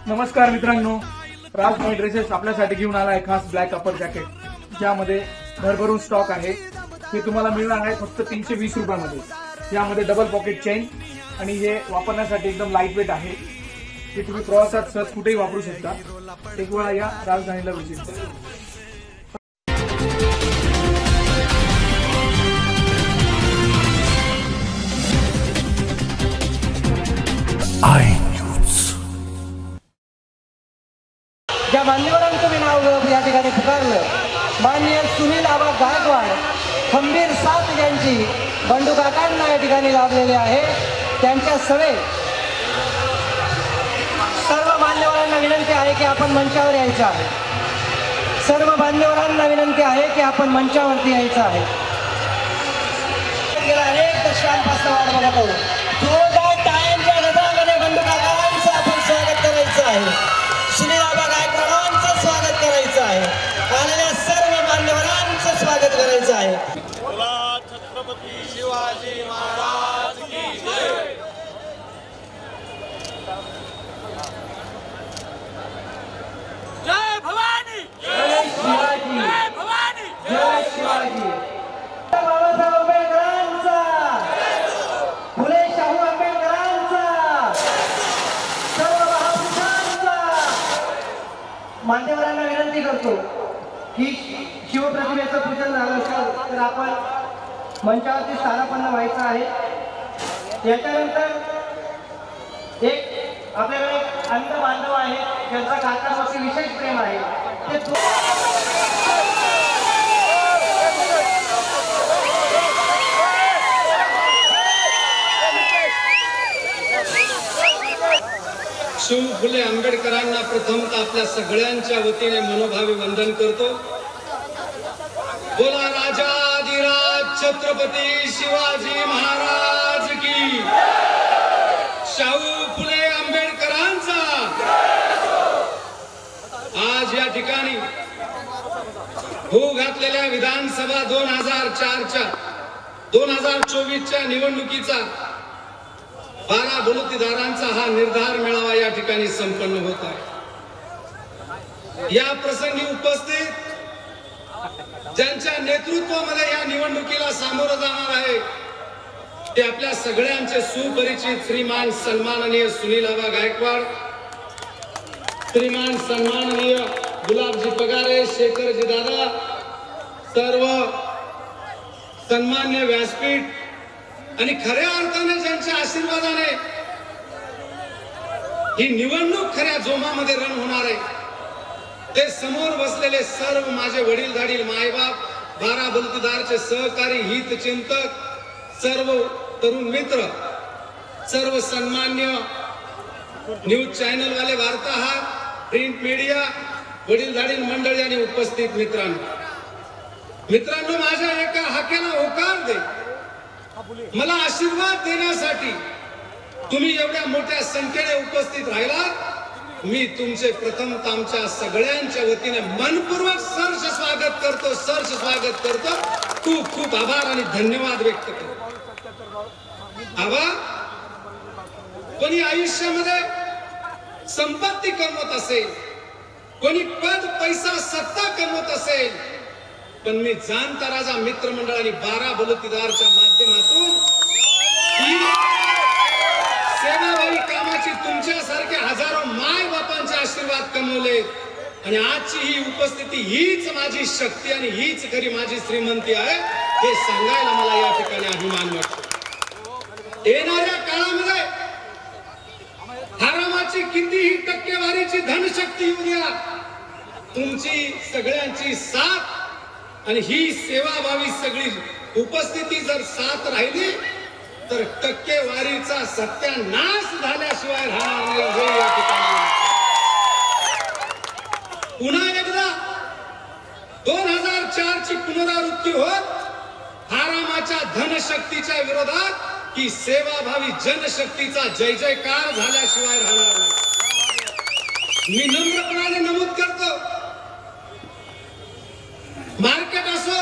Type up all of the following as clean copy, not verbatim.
नमस्कार मित्रांनो, राज night dresses आपल्यासाठी घेऊन आला आहे खास ब्लॅक अपर जॅकेट, ज्यामध्ये भरभरून स्टॉक आहे। हे तुम्हाला मिळणार आहे फक्त 320 रुपयामध्ये। यामध्ये डबल पॉकेट चेन आणि हे वापरण्यासाठी एकदम लाईट वेट आहे। हे तुम्ही प्रवासात सहज कुठेही वापरू शकता। एक वेळा या राजधानीला व्हिजिट करा। ज्या मान्यवरांचं मी नाव या ठिकाणी पुकारलं, माननीय सुनील आबा गायकवाड, खंबीर साथ ज्यांची बंडू काकांना या ठिकाणी लाभलेले आहे, त्यांच्या सवे सर्व मान्यवरांना विनंती आहे की आपण मंचावर यायचं आहे। सर्व मान्यवरांना विनंती आहे की आपण मंचावरती यायचं आहे। गेल्या अनेक दशकांपासून वाट बघत आहोत। जोरदार टाळ्यांच्या गजरामध्ये बंडू काकांचं आपण स्वागत करायचं आहे। सुनील आबा गायकवाडांचं स्वागत करायचं आहे। आलेल्या सर्व मान्यवरांचं स्वागत करायचं आहे। बोला छत्रपती शिवाजी महाराज की जय। जय भवानी, जय शिवाजी, जय भवानी, जय शिवाजी। बाबासाहेब आंबेडकरांचा, फुले शाहू आंबेडकरांचा, सर्व महापुरुषांचा। मान्यवरांना विनंती करतो की शिवप्रतिमेचं पूजन झालं असेल तर आपण मंचावरती स्थानापन्न व्हायचं आहे। याच्यानंतर एक आपल्याकडे एक अंध बांधव आहे, ज्यांचा काकांवरती विशेष प्रेम आहे। ते शिव फुले आंबेडकरांना प्रथमतः आपल्या सगळ्यांच्या वतीने मनोभावे वंदन करतो। बोला राजाधिराज छत्रपती शिवाजी महाराज की, शाहू फुले आंबेडकरांचा। आज या ठिकाणी होऊ घातलेल्या विधानसभा 2024च्या निवडणुकीचा 12 बलुतेदारांचा हा निर्धार मेळावा या ठिकाणी संपन्न होत आहे। या प्रसंगी उपस्थित ज्यांच्या नेतृत्वामध्ये या निवडणुकीला सामोरं जाणार आहे ते आपल्या सगळ्यांचे सुपरिचित श्रीमान सन्माननीय सुनील आबा गायकवाड, श्रीमान सन्माननीय गुलाबजी पगारे, शेखरजी दादा, सर्व सन्मान्य व्यासपीठ आणि खऱ्या अर्थाने ज्यांच्या आशीर्वादाने ही निवडणूक खऱ्या जोमामध्ये रण होणार आहे ते समोर बसलेले सर्व माझे वडील धाडील मायबाप, 12 बलुतेदारचे सहकारी, हितचिंतक, सर्व तरुण मित्र, सर्व सन्मान्य न्यूज चॅनल वाले, वार्ताहर, प्रिंट मीडिया, वडील धाडील मंडळी आणि उपस्थित मित्रांनो, माझ्या एका हाकेला होकार दे, मला आशीर्वाद देण्यासाठी तुम्ही एवढ्या मोठ्या संख्येने उपस्थित राहिलात। मी तुमचे प्रथमतः आमच्या सगळ्यांच्या वतीने मनपूर्वक सहर्ष स्वागत करतो। खूप खूप आभार आणि धन्यवाद व्यक्त करतो। आभार। कोणी आयुष्यामध्ये संपत्ती कमवत असेल, कोणी पद पैसा सत्ता कमवत असेल, पण मी जाणता राजा मित्रमंडळ आणि 12 बलुतेदारच्या माध्यमातून सेवाभावी कामाची तुमच्यासारख्या हजारो माय बापांचे आशीर्वाद कमवले आणि आजची ही उपस्थिती हीच माझी शक्ती आणि हीच खरी माझी श्रीमंती आहे हे सांगायला मला या ठिकाणी अभिमान वाटतो। येणाऱ्या काळामध्ये हरामाची कितीही टक्केवारीची धनशक्ती येऊ द्या, तुमची सगळ्यांची साथ आणि ही सेवाभावी सगळी उपस्थिती जर साथ राहिली तर टक्केवारीचा सत्यानाश झाल्याशिवाय राहणार नाही या ठिकाणी। पुन्हा एकदा 2004 ची पुनरावृत्ती होत हरामाच्या धनशक्तीच्या विरोधात ही सेवाभावी जनशक्तीचा जय जयकार झाल्याशिवाय राहणार नाही। मी नम्रपणाने नमूद करतो, मार्केट असो,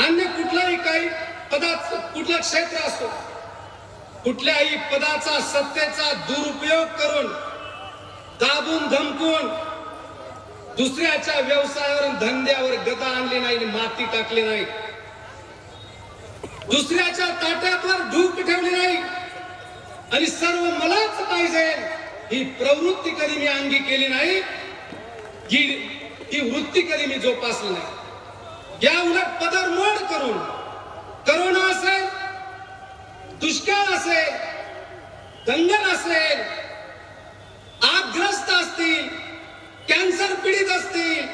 अन्य कुठलाही काही पदाचं कुठलं क्षेत्र असो, कुठल्याही पदाचा सत्तेचा दुरुपयोग करून दाबून धमकून दुसऱ्याच्या व्यवसायावर धंद्यावर गदा आणली नाही, माती टाकली नाही, दुसऱ्याच्या ताट्यावर ढूक ठेवली नाही आणि सर्व मलाच पाहिजे ही प्रवृत्ती कधी मी अंगी केली नाही, ही वृत्ती कधी मी जोपासली नाही। या उलट पदरमोड करून करोना असेल, दुष्काळ असेल, दंगल असेल, आगग्रस्त असतील, कॅन्सर पीडित असतील,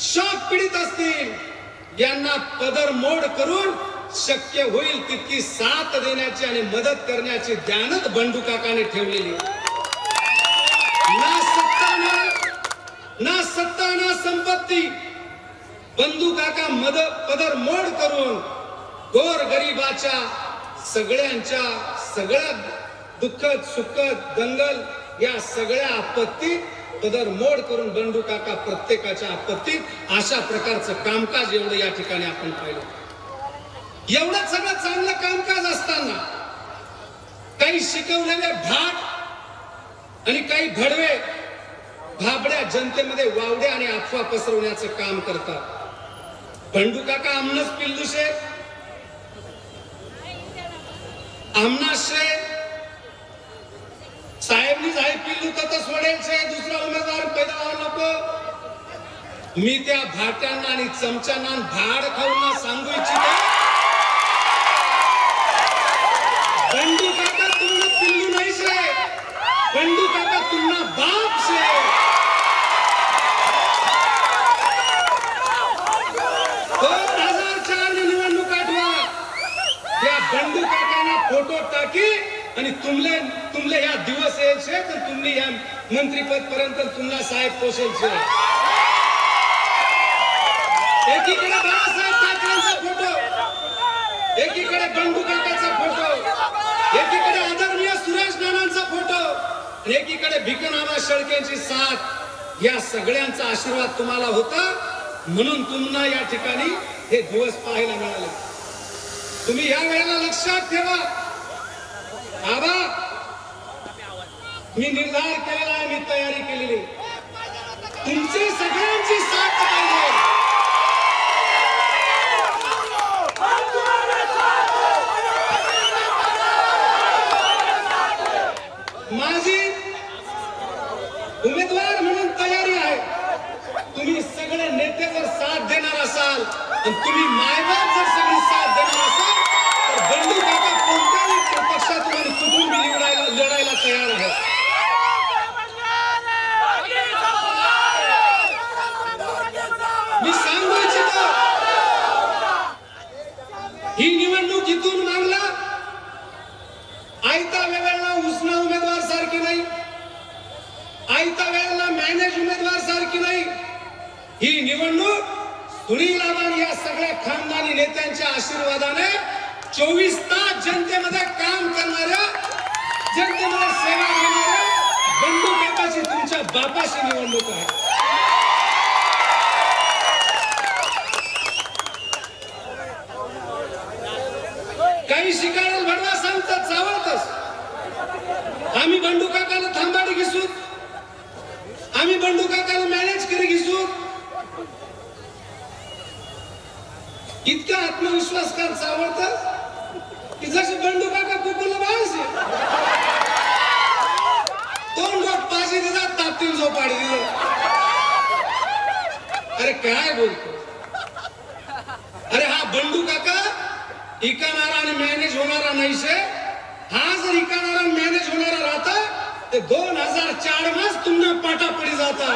शॉक पीडित असतील, यांना पदरमोड करून शक्य होईल तितकी साथ देण्याची आणि मदत करण्याची ध्यानच बंडू काकाने ठेवलेली। ना सत्ता ना संपत्ती, बंडू काका पदरमोड करून गोर गरिबाच्या सगळ्यांच्या सगळ्या दुःखद सुखद दंगल या सगळ्या आपत्ती पदरमोड करून बंडू काका प्रत्येकाच्या आपत्तीत अशा प्रकारचं कामकाज एवढं या ठिकाणी आपण पाहिलं। एवढं सगळं चांगलं कामकाज असताना काही शिकवलेले भाट आणि काही भडवे भाबड्या जनतेमध्ये वावड्या आणि अफवा पसरवण्याचं काम करतात। बंडू काका आमनच पिल्लूशे आमनाशे साहेबनी जाय पिल्लू ततच वडेलशे दुसरा उमेदवार पैदा व्हावा नको। मी त्या भाट्यांना आणि चमच्यांना भाड खाऊंना सांगू इच्छितो, बंडू काका तुमना पिल्लू नाही शे, बंडू काका तुमना बाप शे। 2004 निवडणूक आठवा, या बंडू काकाने फोटो टाकी आणि तुमले या दिवस येईल शे तर तुम्ही या मंत्रीपद पर्यंत तुम्हाला साहेब पोषेल शे। एकीकडे बाळासाहेब ठाकरेंचा फोटो, एकीकडे बंडू काकाचा फोटो, एकीकडे आदरणीय सुरेश नानांचा फोटो, एकीकडे भिकनामा शेळकेंची साथ, या सगळ्यांचा आशीर्वाद तुम्हाला होता म्हणून तुम्हाला या ठिकाणी हे दिवस पाहायला मिळाले। तुम्ही या वेळेला लक्षात ठेवा, आबा मी निर्धार केलेला आहे, मी तयारी केलेली, तुमची सगळ्यांची साथ पाहिजे। माझी उमेदवार म्हणून तयारी आहे, तुम्ही सगळे नेते जर साथ देणार असाल आणि तुम्ही मायबाप जर सगळी साथ देणार असाल तर बंडू काका कोणत्याही पक्षातून आणि कुठून मी लढायला तयार आहे। मी सांगू इच्छितो, ही निवडणूक इथून मागला आयता वेळेला उसना उमेदवार सारखी नाही, आयता वेळेला मॅनेज उमेदवार सारखी नाही। ही निवडणूक सुनील आबान या सगळ्या खानदानी नेत्यांच्या आशीर्वादाने 24 तास जनतेमध्ये काम करणाऱ्या, जनतेमध्ये सेवा देणाऱ्या बंडू काकाची तुमच्या बापाची निवडणूक आहे। काही शिकायला भडवा सांगतात चावळतच, आम्ही बंडू काकाला थांबाडी घेसू, आम्ही बंडू काकाला मॅनेज करी घेसू, इतका आत्मविश्वास कर चावळत की जसे बंडू काका कुकुला बाळसे दोन गोट पाशी दिला तापतील झोपाडी दिलं। अरे काय बोलतो, अरे हा बंडू काका इकाणारा आणि मॅनेज होणारा नाही शे, हा जर इकाणारा मॅनेज होणारा राहता ते 2004 मास तुम्हाला पाटा पडी जाता।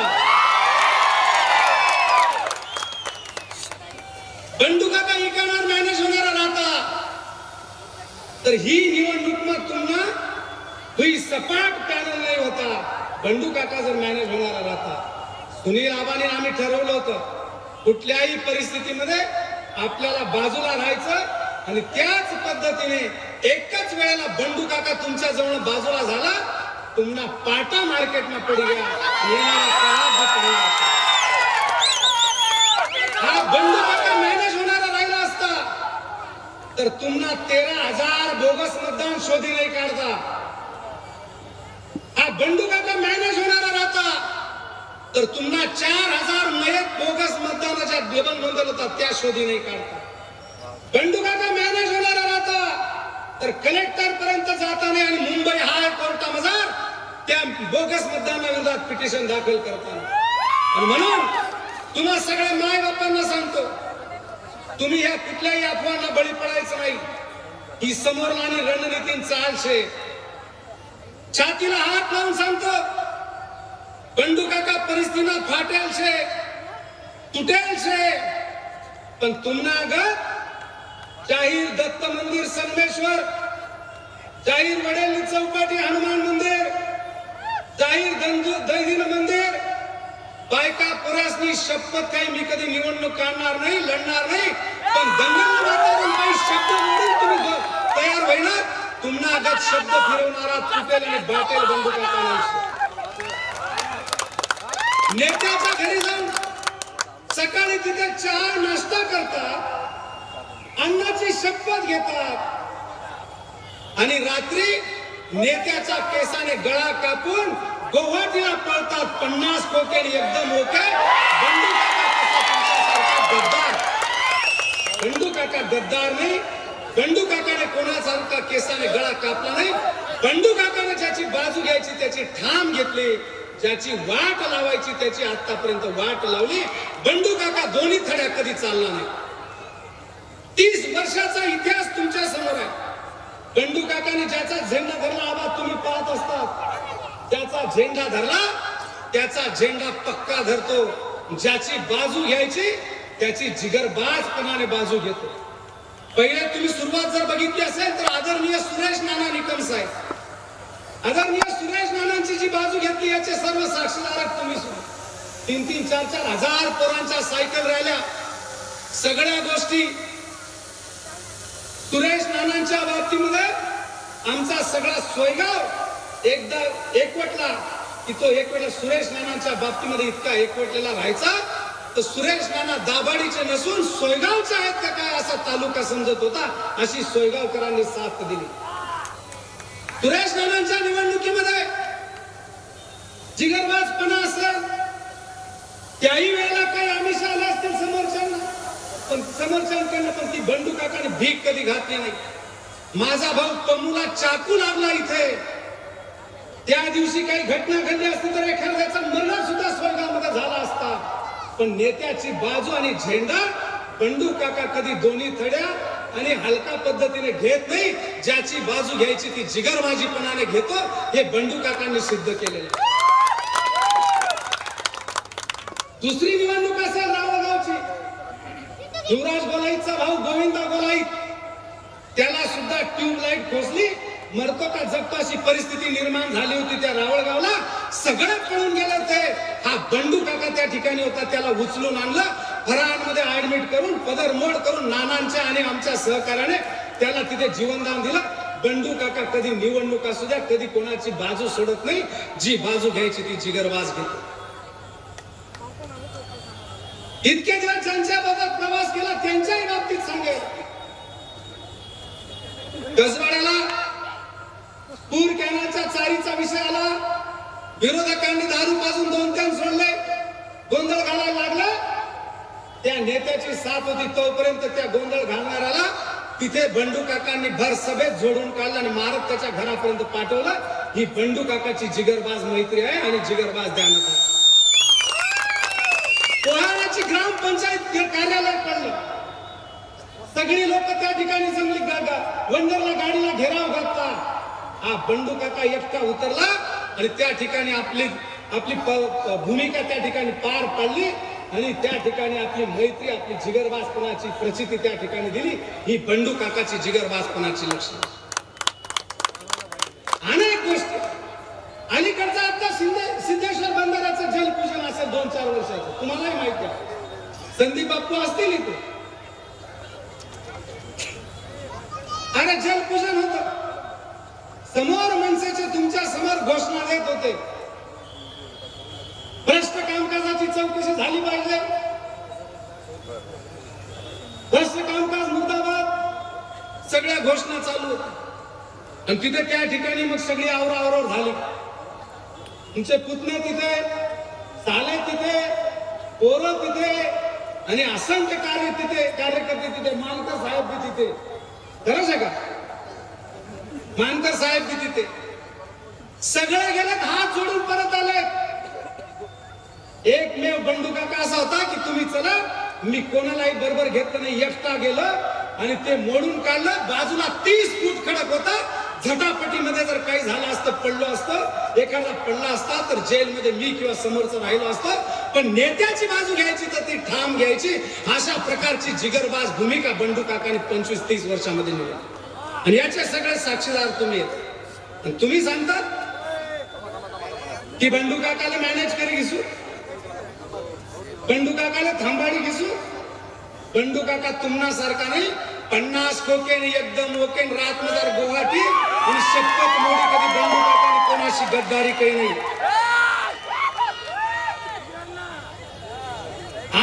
बंडू काका इकाणार मॅनेज होणारा राहता तर ही निवडणूक मग तुम्हाला हुई सपाट पॅनल नाही होता। बंडू काका जर मॅनेज होणारा राहता, सुनील आबाने आम्ही ठरवलं होतं कुठल्याही परिस्थितीमध्ये आपल्याला बाजूला राहायचं आणि त्याच पद्धतीने एकच वेळेला बंडू काका तुमच्या जवळ बाजूला झाला, तुम्हाला पाटा मार्केट में पड़ गया। हा बंडू काका मॅनेज होणारा राहिला असता तर तुम्हाला 13,000 बोगस मतदान शोधी नाही काढता। हा बंडू काका मॅनेज होणारा राहता तर तुम्हाला 4000 मयत बोगस मतदानाच्या डबल नोंदवलं होतात त्या शोधी नाही काढता. बंडू काका मॅनेज होणार राहता तर कलेक्टर पर्यंत जाता नाही आणि मुंबई हायकोर्टामध्ये त्या बोगस मतदानाविरोधात पिटिशन दाखल करताना. आणि म्हणून तुम्हा सगळ्या माय बापांना सांगतो, तुम्ही या कुठल्याही अफवांना बळी पडायचं नाही. ही समोर आणि रणनीती चालशे. छातीला हात लावून सांगतो, बंडू काका परिस्थितीना फाटेल शे, तुटेल शे, पण तुम्हाला अगर जाहीर दत्त मंदिर संगमेश्वर, जाहीर वडेली चौपाटी हनुमान मंदिर, जाहीर दैदिन मंदिर, बायका पुरासनी शपथ काही मी कधी निवडणूक काढणार नाही, लढणार नाही, पण दंगल वातावरण काही शब्द म्हणून तुम्ही तयार होईना. तुम्हाला अगर शब्द फिरवणारा तुटेल आणि बाटेल बंडू काका नाही. नेत्याच्या घरी जाऊन सकाळी तिथे चहा नाश्ता करतात, अन्नाची शपथ घेतात आणि रात्री नेत्याच्या केसाने गळा कापून गुवाहाटीला पळतात. 50 कोकेन एकदम ओके. बंडू काका गद्दार नाही. बंडू काकाने कोणासारखा केसाने गळा कापला नाही. बंडू काकाने ज्याची बाजू घ्यायची त्याची ठाम घेतली, ज्याची वाट लावायची त्याची आतापर्यंत वाट लावली. बंडू काका दोन्ही थड्या कधी चालला नाही. 30 वर्षाचा इतिहास तुमच्या समोर आहे. बंडू काकाने ज्याचा झेंडा धरला आवाज तुम्ही पाहत असतात. ज्याचा झेंडा धरला त्याचा झेंडा पक्का धरतो. ज्याची बाजू घ्यायची त्याची जिगरबाजपणाने बाजू घेतो. पहिले तुम्ही सुरुवात जर बघितली असेल तर आदरणीय सुरेश नाना निकम साहेब, आदरणीय सुरेश नानांची जी बाजू घेतली याचे सर्व साक्षीदार तुम्ही सुद्धा. 3-3, 4-4 हजार पोरांच्या सायकल राहिल्या. सगळ्या गोष्टी सुरेश नानांच्या बाबतीमध्ये आमचा सगळा सोयगाव एकदा एकवटला की तो एकवटला. सुरेश नानांच्या बाबतीमध्ये इतका एकवटलेला राहायचा तर सुरेश नाना दाभाडीचे नसून सोयगावचे आहेत का काय असा तालुका समजत होता. अशी सोयगावकरांनी साथ दिली. सुरेश नानांच्या निवडणुकीमध्ये जिगरबाजपणा असेल, त्याही वेळेला काही आमिष आले असतील समोरच्यांना, पण समोरच्यांकडनं पण ती बंडू काकाने भीक कधी घातली नाही. माझा भाऊ पम्मूला चाकू लागला इथे. त्या दिवशी काही घटना घडली असती तर एखाद्याचा मरण सुद्धा सोयगावमध्ये झाला असता. पण नेत्याची बाजू आणि झेंडा बंडू काका कधी दोन्ही थड्या आणि हलका पद्धतीने घेत नाही. ज्याची बाजू घ्यायची ती जिगरबाजीपणाने घेतो. हे बंडू काकांनी सिद्ध केलेलं. दुसरी निवडणूक असेल रावळगावची, युवराज गोलाईतचा भाऊ गोविंदा गोलाईत, त्याला सुद्धा ट्यूबलाईट खोसली. मरतो का जगतो अशी परिस्थिती निर्माण झाली होती त्या रावळगावला. सगळं पळून गेलं ते. हा बंडू काका त्या ठिकाणी होता. त्याला उचलून आणलं, फराळमध्ये ऍडमिट करून पदर मोड करून नानांच्या आणि आमच्या सहकार्याने त्याला तिथे जीवनदान दिलं. बंडू काका कधी निवडणूक असू द्या कधी कोणाची बाजू सोडत नाही. जी बाजू घ्यायची ती जिगरबाज घेतो. इतके दिवस ज्यांच्या बाबत प्रवास केला त्यांच्याही बाबतीत सांगेल. कसबाड्याला पूर कॅनलच्या चारीचा विषय आला. विरोधकांनी दारू पाजून 2-3 सोडले. गोंधळ घालायला लागला. त्या नेत्याची साथ होती तोपर्यंत त्या गोंधळ घालणाऱ्याला तिथे बंडू काकांनी भर सभेत जोडून काढलं आणि मारत त्याच्या घरापर्यंत पाठवलं. ही बंडू काकाची जिगरबाज मैत्री आहे आणि जिगरबाज ध्यानात आहे. पोहाराची ग्रामपंचायत कार्यालय पडलं. सगळी लोक त्या ठिकाणी जमली. वंडरला गाडीला घेराव घातला. हा बंडू काका एकटा उतरला आणि त्या ठिकाणी आपली भूमिका त्या ठिकाणी पार पाडली आणि त्या ठिकाणी आपली मैत्री आपली जिगरबाजपणाची प्रचिती त्या ठिकाणी दिली. ही बंडू काकाची जिगरबाजपणाची लक्षण. अनेक गोष्टी अलीकडचा आता सिद्धेश्वर बंधाऱ्याचं जलपूजन असेल 2-4 वर्षाचं तुम्हालाही माहिती आहे. संदीप बाप्पू असतील इथे. अरे जलपूजन होतं. समोर मनसेचे तुमच्या समोर घोषणा देत होते भ्रष्ट कामकाजाची चौकशी झाली पाहिजे. भ्रष्ट कामकाज मुर्दाबाद सगळ्या घोषणा चालू होत्या. आणि तिथे त्या ठिकाणी मग सगळी आवरावर झाली. तुमचे पुतणे तिथे चाले तिथे, पोरं तिथे आणि असंख्य कार्यकर्ते तिथे, मानकर साहेब बी तिथे. खरंच आहे का? मानकर साहेब बी तिथे. सगळे गेलेत, हात जोडून परत आले. एकमेव बंडू काका असा होता की तुम्ही चला, मी कोणालाही बरोबर घेतलं नाही, एकटा गेलं आणि ते मोडून काढलं. बाजूला 30 फूट खडक होता. झटापटीमध्ये जर काही झालं असतं, पडलो असतं, एखादा पडला असता तर जेलमध्ये मी किंवा समोरचं राहिलो असतं. पण नेत्याची बाजू घ्यायची तर ती ठाम घ्यायची. अशा प्रकारची जिगरबाज भूमिका बंडू काकाने 25-30 वर्षामध्ये निवडली. आणि याचे सगळे साक्षीदार तुम्ही आहेत. आणि तुम्ही सांगतात की बंडू काकाला मॅनेज करी घेसू, बंडू काकाला थांबाडी घेसू. बंडू काका तुम्हाला सारखा नाही. 50 कोकेन एकदम ओकेन रात मदार गुवाहाटी आणि शपथ मोडी कधी बंडू काकाने कोणाशी गद्दारी काही नाही.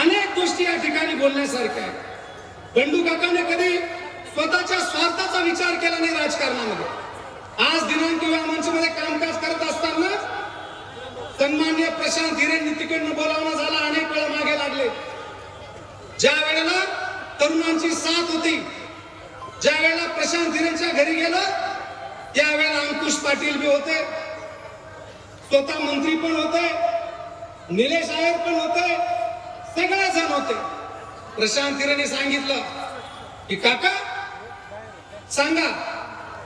अनेक गोष्टी या ठिकाणी बोलण्यासारख्या आहेत. बंडू काकाने कधी स्वतःच्या स्वार्थाचा विचार केला नाही राजकारणामध्ये. आज दिनांक युवा मंचमध्ये कामकाज करत असताना सन्माननीय प्रशांत हिरेंनी तिकडनं बोलावणं झालं, अनेक वेळा मागे लागले. ज्या वेळेला तरुणांची साथ होती, ज्या वेळेला प्रशांत हिरेंच्या घरी गेलं, त्यावेळेला अंकुश पाटील बी होते, स्वतः मंत्री पण होते, निलेश आयर पण होते, सगळे जण होते. प्रशांत हिरेंनी सांगितलं की काका सांगा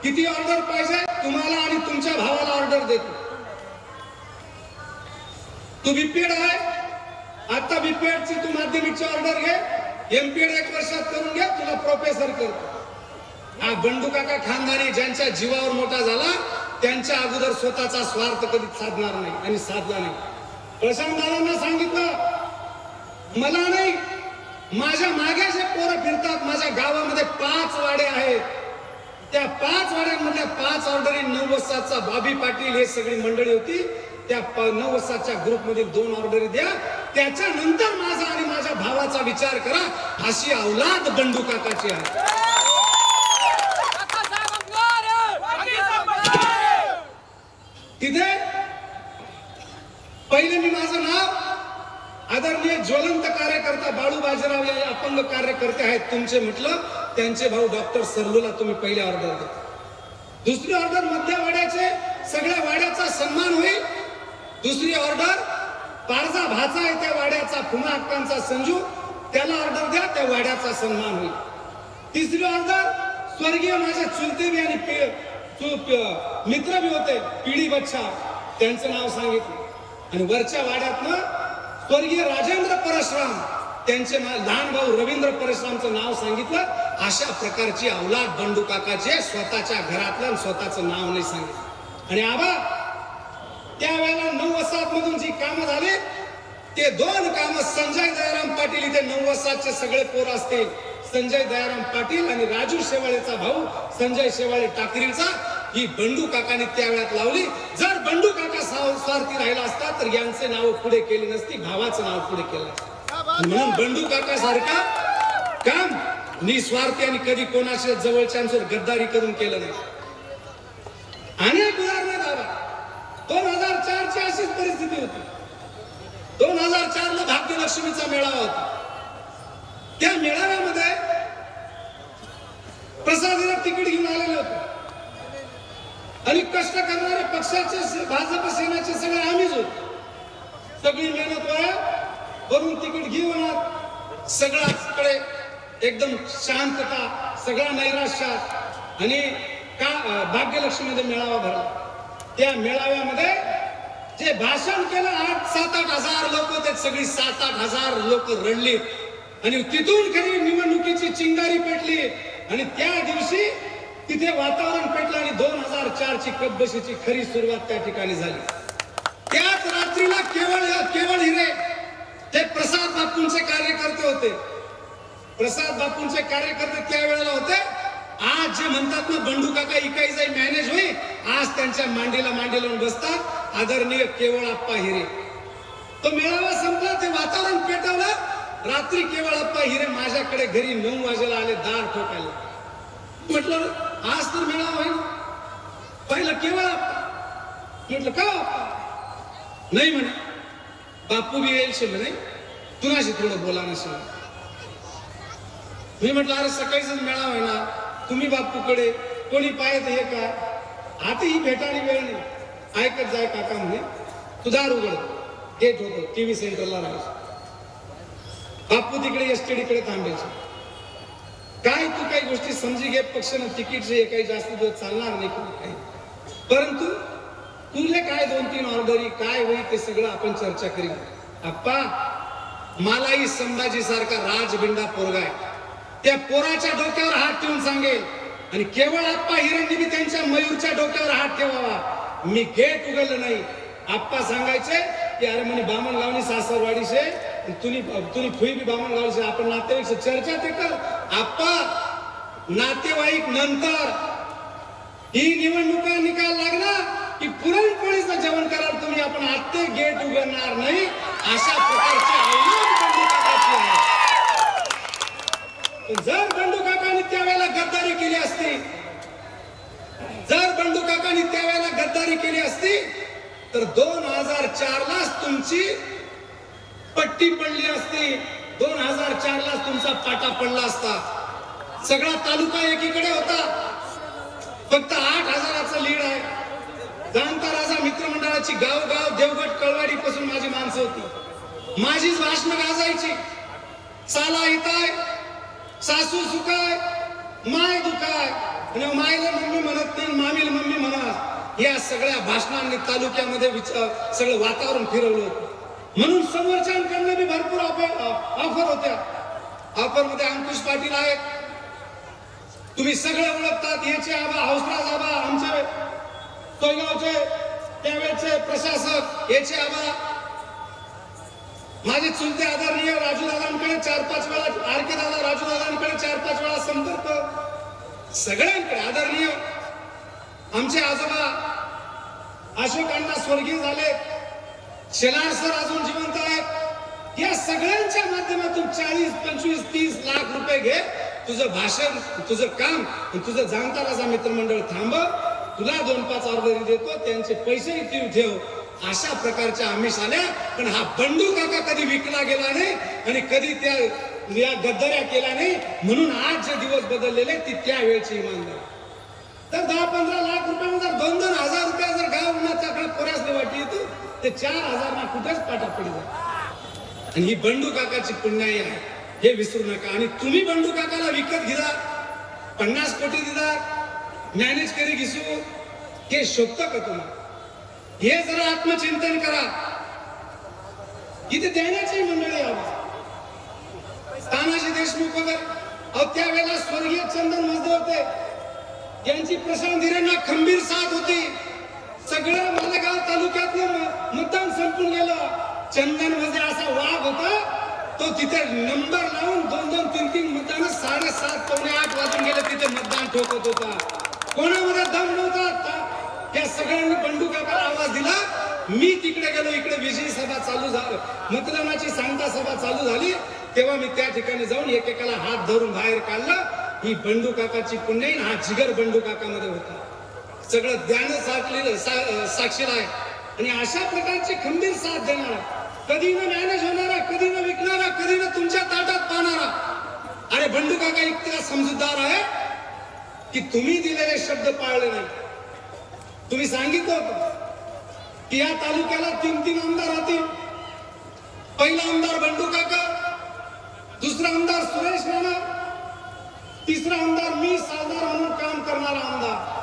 किती ऑर्डर पाहिजे तुम्हाला आणि तुमच्या भावाला ऑर्डर देतो. तू बीपीएड आहे, आता बीपीएड ची तू माध्यमिकची ऑर्डर घे, एमपीएड 1 वर्षात करून घे, तुला प्रोफेसर करतो. हा बंडू काका खानदानी ज्यांच्या जीवावर मोठा झाला, त्यांच्या अगोदर स्वतःचा स्वार्थ कधी साधणार नाही आणि साधला नाही. प्रशांत दादांना सांगितलं मला नाही, माझ्या मागे जे पोरं फिरतात, माझ्या गावामध्ये 5 वाडे आहेत, त्या 5 वाड्यांमधल्या 5 ऑर्डरी 9 बाबी पाटील हे सगळी मंडळी होती, त्या 9 ग्रुपमध्ये 2 ऑर्डरी द्या, त्याच्यानंतर माझा आणि माझ्या भावाचा विचार करा. अशी औलाद बंडू काकाची आहे. तिथे पहिले मी माझं नाव आदरणीय ज्वलंत कार्यकर्ता बाळू बाजीराव या अपंग कार्यकर्ते आहेत तुमचे म्हटलं, त्यांचे भाऊ डॉक्टर सरलूला तुम्ही पहिली ऑर्डर द्या. दुसरी ऑर्डर मध्य वाड्याचे सगळ्या वाड्याचा सन्मान होईल. दुसरी ऑर्डर पारजा भाचा आहे त्या वाड्याचा फुमा हक्कांचा संजू, त्याला ऑर्डर द्या, त्या वाड्याचा सन्मान होईल. तिसरी ऑर्डर स्वर्गीय माझे चुलते बी आणि मित्र बी होते, पिढी बच्चा, त्यांचं नाव सांगितलं. आणि वरच्या वाड्यातनं स्वर्गीय राजेंद्र परशुराम, त्यांचे लहान भाऊ रवींद्र परशुरामचं नाव सांगितलं. अशा प्रकारची औलाद बंडू काकाचे, स्वतःच्या घरातलं स्वतःचं नाव नाही सांगितलं. आणि आबा त्यावेळेला 9 मधून जी कामं झाली ते 2 कामं संजय दयाराम पाटील, इथे 9 सगळे पोर असतील, संजय दयाराम पाटील आणि राजू शेवाळेचा भाऊ संजय शेवाळे टाकरीचा, ही बंडू काकाने त्या वेळात लावली. जर बंडू काका स्वार्थी राहिला असता तर यांचे नाव पुढे केली नसती, भावाचं नाव पुढे केलं. म्हणून बंडू काका सारखा काम निस्वार्थी आणि कधी कोणाच्या जवळच्यांसोबत गद्दारी करून केलं नाही. अनेक उदाहरणं दादा. 2004 ची अशीच परिस्थिती होती. 2004 ला भाग्यलक्ष्मीचा मेळावा होता. त्या मेळाव्यामध्ये प्रसाद तिकीट घेऊन आलेले होते आणि कष्ट करणारे पक्षाचे भाजप सेनेचे सगळे आम्हीच होतो. सगळी मेहनत वाया वरून तिकीट घेऊन सगळ्याकडे एकदम शांतता, सगळा नैराश्यात आणि भाग्यलक्ष्मीमध्ये मेळावा भरला. त्या मेळाव्यामध्ये जे भाषण केलं 8-7-8 हजार लोक होते, सगळी 7-8 हजार लोक रडली आणि तिथून खरी निवडणुकीची चिंगारी पेटली. आणि त्या दिवशी तिथे वातावरण पेटलं आणि 2004 ची कपबशीची खरी सुरुवात त्या ठिकाणी झाली. त्याच रात्रीला केवळ हिरे ते प्रसाद बापूंचे कार्यकर्ते होते. प्रसाद बापूंचे कार्यकर्ते त्यावेळेला होते. आज जे म्हणतात ना बंडू काका इकाई जाई मॅनेज होईल, आज त्यांच्या मांडीला मांडी लावून बसतात आदरणीय केवळाप्पा हिरे. तो मेळावा संपला, ते वातावरण पेटवलं. रात्री केवळाप्पा हिरे माझ्याकडे घरी 9 वाजेला आले, दार ठोकायला. म्हटलं आज तर मेळावा होईल. पाहिलं केवळाप्पा, म्हटलं का नाही म्हणे. बापू बी येईल शे म्हणे तुनाशी थोडं बोला नसेल. मी म्हटलं अरे सकाळीच मेळावा आहे ना, तुम्ही बापूकडे कोणी पाहत हे का, आता ही भेटाणी वेळ नाही. ऐकत जाय काका म्हणे तू दार उघड, गेट होतो टीव्ही सेंटरला राहायचं. बापू तिकडे एसटीडी कडे थांबायचं. काय तू काही गोष्टी समजी घे, पक्षानं तिकीटचे काही जास्त दिवस चालणार नाही काही, परंतु तुले काय 2-3 ऑर्डरी काय होईल ते सगळं आपण चर्चा करू. आप्पा मलाही संभाजी सारखा राजबिंडा पोरगा आहे, त्या पोराच्या डोक्यावर हात ठेवून सांगेल आणि केवळ आप्पा हिरण्य बी त्यांच्या मयूरच्या डोक्यावर हात ठेवावा. मी गेट उघडलं नाही. आप्पा सांगायचे की अरे म्हणे बामण गावनी सासरवाडीशे तुम्ही फुई बी बामण गावचे, आपण नातेवाईक चर्चा ते कर. आप्पा नातेवाईक नंतर, ही निवडणुका निकाल लागला की पुरणपोळीचं जेवण कराल तुम्ही, आपण आत्ते गेट उघडणार नाही अशा प्रकारची आहे. जर बंडू काकांनी त्यावेळेला गद्दारी केली असती, जर बंडू काकांनी त्यावेळेला गद्दारी केली असती तर 2004लाच तुमची पट्टी पडली असती, 2004लाच तुमचा पाटा पडला असता. सगळा तालुका एकीकडे होता, फक्त 8,000चं लीड आहे. जाणता राजा मित्रमंडळाची गाव देवगड कळवाडी पासून माझी माणसं होती, माझीच भाषण गाजायची. साला इथाय सासू सुखाय माय दुखाय, आणि मायला मम्मी म्हणत नाही, मामीला मम्मी म्हणत. या सगळ्या भाषणांनी तालुक्यामध्ये सगळं वातावरण फिरवलं होतं. म्हणून समोरच्यांकडनं बी भरपूर ऑफर होत्या. ऑफर मध्ये अंकुश पाटील आहेत, तुम्ही सगळे ओळखतात. याचे आबा हौसराज आबा आमचे सोयगावचे त्यावेळेचे प्रशासक, याचे आबा माझे चुलते आदरणीय राजूदादांकडे 4-5 वेळा, आरके दादा राजूदादांकडे 4-5 वेळा संपर्क, सगळ्यांकडे आदरणीय. आमचे आजोबा अशोकांना स्वर्गीय झाले, शेलार सर अजून जिवंत आहेत. या सगळ्यांच्या माध्यमातून 40, 25, 30 लाख रुपये घे, तुझं भाषण, तुझं काम, तुझं जाणता राजा मित्रमंडळ थांब, तुला 2-5 ऑर्डरी देतो, त्यांचे पैसे तू ठेव. अशा प्रकारच्या आमिष आल्या. पण हा बंडू काका कधी विकला गेला नाही आणि कधी या गद्दाऱ्या केला नाही. म्हणून आज जे दिवस बदललेले ती त्यावेळची इमानदारी. तर 10-15 लाख रुपये जर 2-2 हजार रुपये जर गाव उन्हाच्याकडे पोऱ्यासले वाटी येतो, ते 4,000 ना कुठेच पाटा पडी जात. आणि ही बंडू काकाची पुण्याई आहे, हे विसरू नका. आणि तुम्ही बंडू काकाला विकत घेला, 50 कोटी दिला, मॅनेज करी घेसू, हे शोभतं का तुम्हाला? हे जरा आत्मचिंतन करा. इथे देण्याची मंडळी आवाज, तानाजी देशमुख वगैरे त्यावेळेला स्वर्गीय चंदन मजदे होते, यांची प्रशांत हिरेंना खंबीर साथ होती. सगळं मालेगाव तालुक्यातलं मतदान संपून गेलं. चंदन मजदे असा वाघ होता, तो तिथे नंबर लावून 2-2, 3-3 मतदान 7:30-8 वाजून गेले, तिथे मतदान ठोकत होता. कोणामध्ये दम नव्हता. या सगळ्यांनी बंडू काकाला आवाज दिला. मी तिकडे गेलो, इकडे विजयी सभा चालू झाली, मतदानाची सांगता सभा चालू झाली, तेव्हा मी त्या ठिकाणी जाऊन एकेकाला हात धरून बाहेर काढलं. ही बंडू काकाची पुण्याई, हा जिगर बंडू काकामध्ये होता. सगळं ध्यान साक्षीला आहे. आणि अशा प्रकारची खंबीर साथ देणारा, कधी न मॅनेज होणारा, कधी न विकणारा, कधी न तुमच्या ताटात पाहणारा. अरे बंडू काका इतका समजूतदार आहे की तुम्ही दिलेले शब्द पाळले नाही. तुम्ही सांगितलं होतं की या तालुक्याला 3-3 आमदार होतील. पहिला आमदार बंडू काका, दुसरा आमदार सुरेश नाना, तिसरा आमदार मी सालदार म्हणून काम करणारा आमदार.